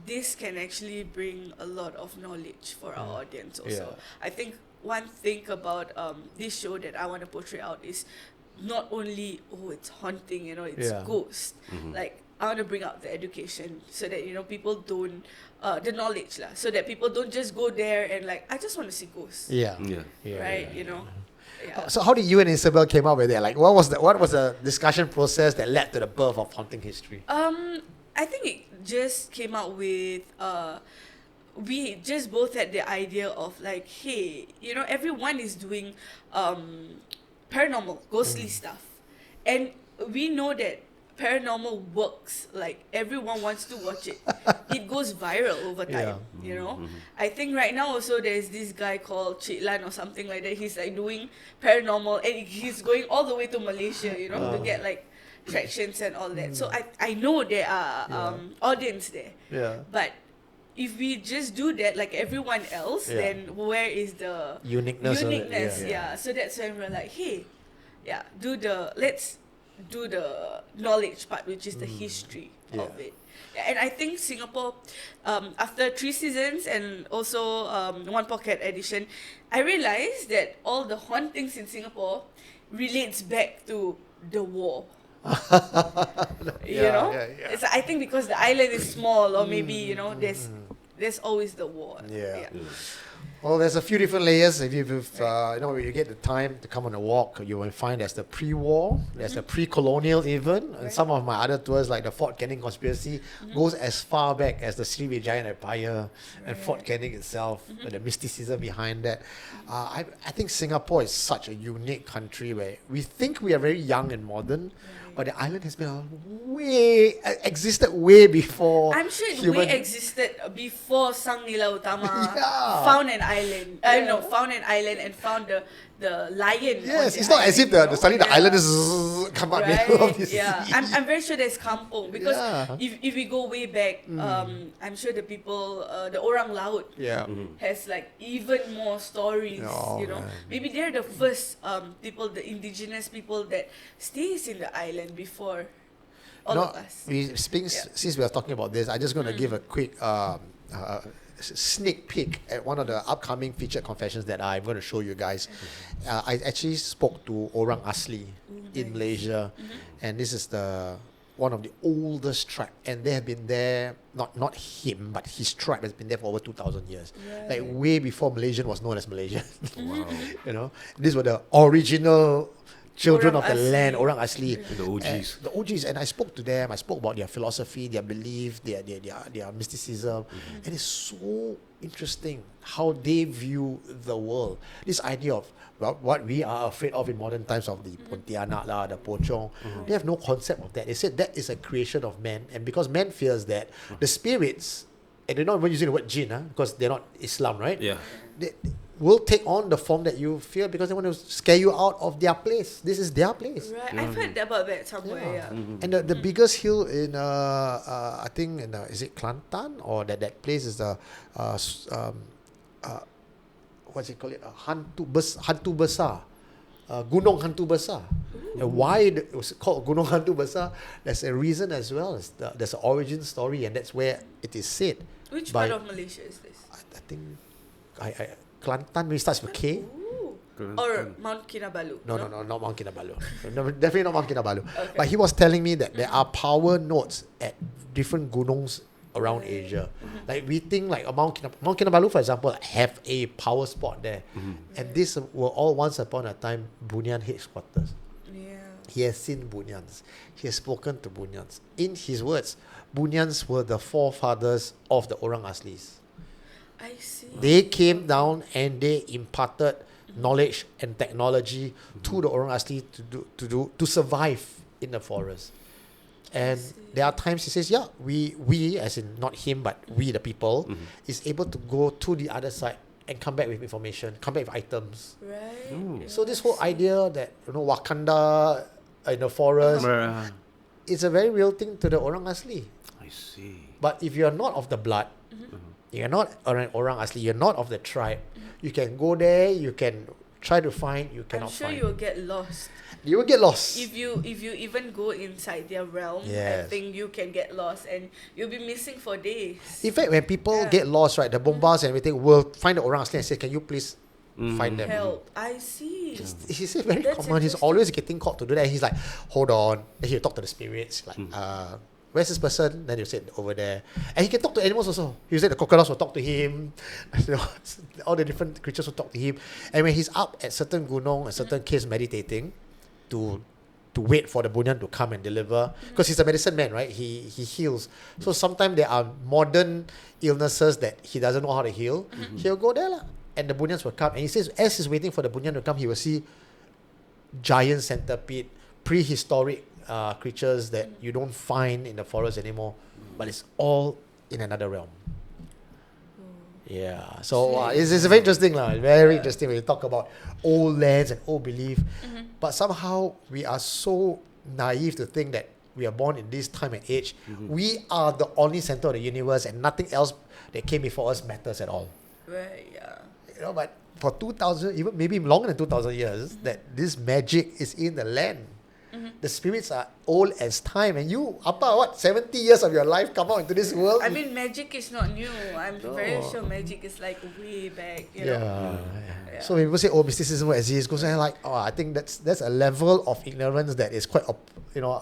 this can actually bring a lot of knowledge for our audience also. Yeah. I think one thing about this show that I want to portray out is not only, it's haunting, you know, it's Yeah. ghost. Like, I want to bring out the education so that, you know, people don't the knowledge lah, so that people don't just go there and, like, I just want to see ghosts. Yeah. Yeah. Right, you know. Yeah. So how did you and Isabel came up with it? Like, what was the discussion process that led to the birth of Haunting History? I think it just came out with we just both had the idea of like, hey, everyone is doing paranormal, ghostly stuff, and we know that paranormal works. Like everyone wants to watch it. It goes viral over time. I think right now also there's this guy called Cik Lan or something like that. He's like doing paranormal, and he's going all the way to Malaysia, to get like tractions and all that. So I know there are audience there. Yeah. But if we just do that like everyone else, then where is the Uniqueness of it, Uniqueness, yeah. So that's when we're like, hey, let's do the knowledge part, which is the history of it. And I think Singapore, after 3 seasons and also one pocket edition, I realized that all the hauntings in Singapore relates back to the war. It's, I think because the island is small, or maybe there's always the war. Well, there's a few different layers. If you've when you get the time to come on a walk, you will find there's the pre-war, there's the pre-colonial even, and some of my other tours like the Fort Canning conspiracy goes as far back as the Sriwijaya Empire and Fort Canning itself, and the mysticism behind that. I think Singapore is such a unique country where we think we are very young and modern, but the island has been existed way before. I'm sure it human- way existed before Sang Nila Utama Yeah. found an island. Found an island and found the lion. Yes, on it's the not as if island, suddenly the Yeah. island is come out middle of this Yeah, sea. I'm very sure there's kampung because Yeah. if we go way back, I'm sure the people, the Orang Laut Yeah. has like even more stories. Oh, man. Maybe they're the first people, the indigenous people that stays in the island before all of us. Since we are talking about this, I'm just going to give a quick sneak peek at one of the upcoming featured confessions that I'm going to show you guys. I actually spoke to Orang Asli in Malaysia, and this is one of the oldest tribe, and they have been there, not him, but his tribe has been there for over 2,000 years. Like way before Malaysian was known as Malaysia. Wow. These were the original children Orang of the Asli. land, Orang Asli. The OGs. The OGs, and I spoke to them. I spoke about their philosophy, their belief, their mysticism, and it's so interesting how they view the world. This idea of what we are afraid of in modern times, of the Pontianak, the Pocong, they have no concept of that. They said that is a creation of man, and because man fears that, the spirits, and they're not even using the word jinn, because they're not Islam, right? Yeah. They will take on the form that you fear because they want to scare you out of their place. This is their place. Right, I've heard about that somewhere. And the biggest hill in I think in is it Kelantan, or that place is the what's it called? Hantu Besar. Gunung Hantu Besar. And why it was called Gunung Hantu Besar, there's a reason as well. There's an origin story, and that's where it is said. Which by- part of Malaysia is this? I think Kelantan maybe starts with K. Ooh. Or Mount Kinabalu? No, not Mount Kinabalu. No, definitely not Mount Kinabalu. But he was telling me that there are power nodes at different gunungs around Asia. Like we think like Mount Kinabalu, for example, have a power spot there. And these were all once upon a time Bunyan headquarters. Yeah. He has seen Bunyans. He has spoken to Bunyans. In his words, Bunyans were the forefathers of the Orang Aslis. I see. They came down and they imparted knowledge and technology to the Orang Asli to survive in the forest. And there are times he says, we as in not him, but we the people, is able to go to the other side and come back with information, come back with items. Right. So this whole idea that Wakanda in the forest, it's a very real thing to the Orang Asli. I see. But if you're not of the blood, you're not an Orang Asli, you're not of the tribe, you can go there, you can try to find, you cannot I'm sure find. you'll get lost. You will get lost. If you even go inside their realm, I Yes. think you can get lost and you'll be missing for days. In fact, when people get lost, right, the bombas and everything will find the Orang Asli and say, can you please find them? Help. I see. He said very That's common. He's interesting. always getting called to do that. He's like, hold on. Then he'll talk to the spirits, like, where's this person? Then he'll say over there. And he can talk to animals also. He'll say the crocodiles will talk to him. All the different creatures will talk to him. And when he's up at certain gunong, at certain caves meditating, to to wait for the bunyan to come and deliver, because he's a medicine man, right? He heals. So sometimes there are modern illnesses that he doesn't know how to heal. He'll go there lah, and the bunyans will come. And he says, as he's waiting for the bunyan to come, he will see giant centipede, prehistoric creatures that you don't find in the forest anymore, but it's all in another realm. Yeah, so it's very interesting lah. Very interesting when you talk about old lands and old belief, but somehow we are so naive to think that we are born in this time and age. We are the only center of the universe, and nothing else that came before us matters at all. Right, yeah. You know, but for 2,000, even maybe longer than 2,000 years, that this magic is in the land. The spirits are old as time, and you, apa, what, 70 years of your life come out into this world? I mean, magic is not new. I'm very sure magic is like way back, you know. Yeah. So when people say, oh, mysticism exists, goes like, oh, I think that's a level of ignorance that is quite,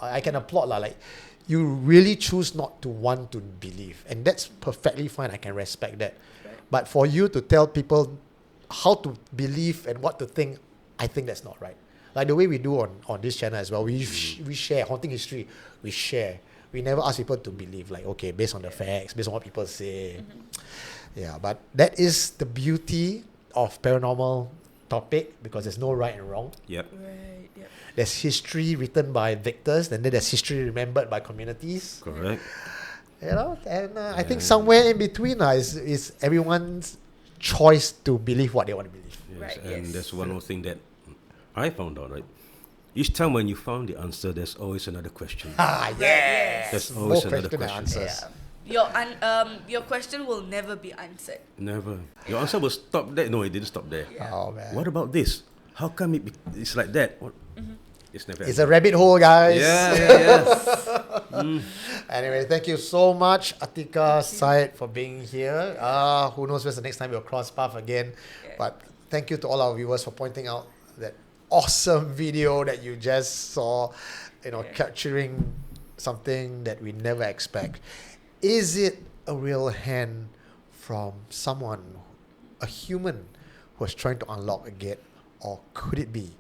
I can applaud lah. Like, you really choose not to want to believe, and that's perfectly fine. I can respect that. Right. But for you to tell people how to believe and what to think, I think that's not right. Like the way we do on this channel as well, we share haunting history. We share. We never ask people to believe, like, okay, based on the facts, based on what people say. Yeah, but that is the beauty of paranormal topic, because there's no right and wrong. Yep. Right, yeah. There's history written by victors, and then there's history remembered by communities. Correct. You know, and I think somewhere in between is everyone's choice to believe what they want to believe. Yes, Right, and yes. that's one more thing that I found out, right? Each time when you found the answer, there's always another question. Yes. There's More always another question and question. answers. Your question will never be answered. Never. Your answer will stop there. No, it didn't stop there. Oh man. What about this? How come it's like that? What? It's never. It's a rabbit hole, guys. Yeah. Anyway, thank you so much, Atika, Syed, for being here. Who knows when's the next time we'll cross path again. Yeah. But thank you to all our viewers for pointing out that awesome video that you just saw, capturing something that we never expect. Is it a real hand from someone, a human, who is trying to unlock a gate, or could it be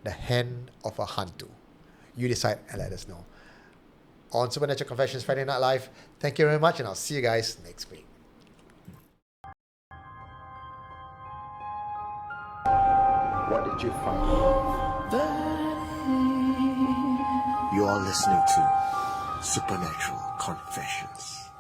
the hand of a hantu? You decide and let us know. On Supernatural Confessions Friday Night Live, thank you very much, and I'll see you guys next week. What did you find? You are listening to Supernatural Confessions.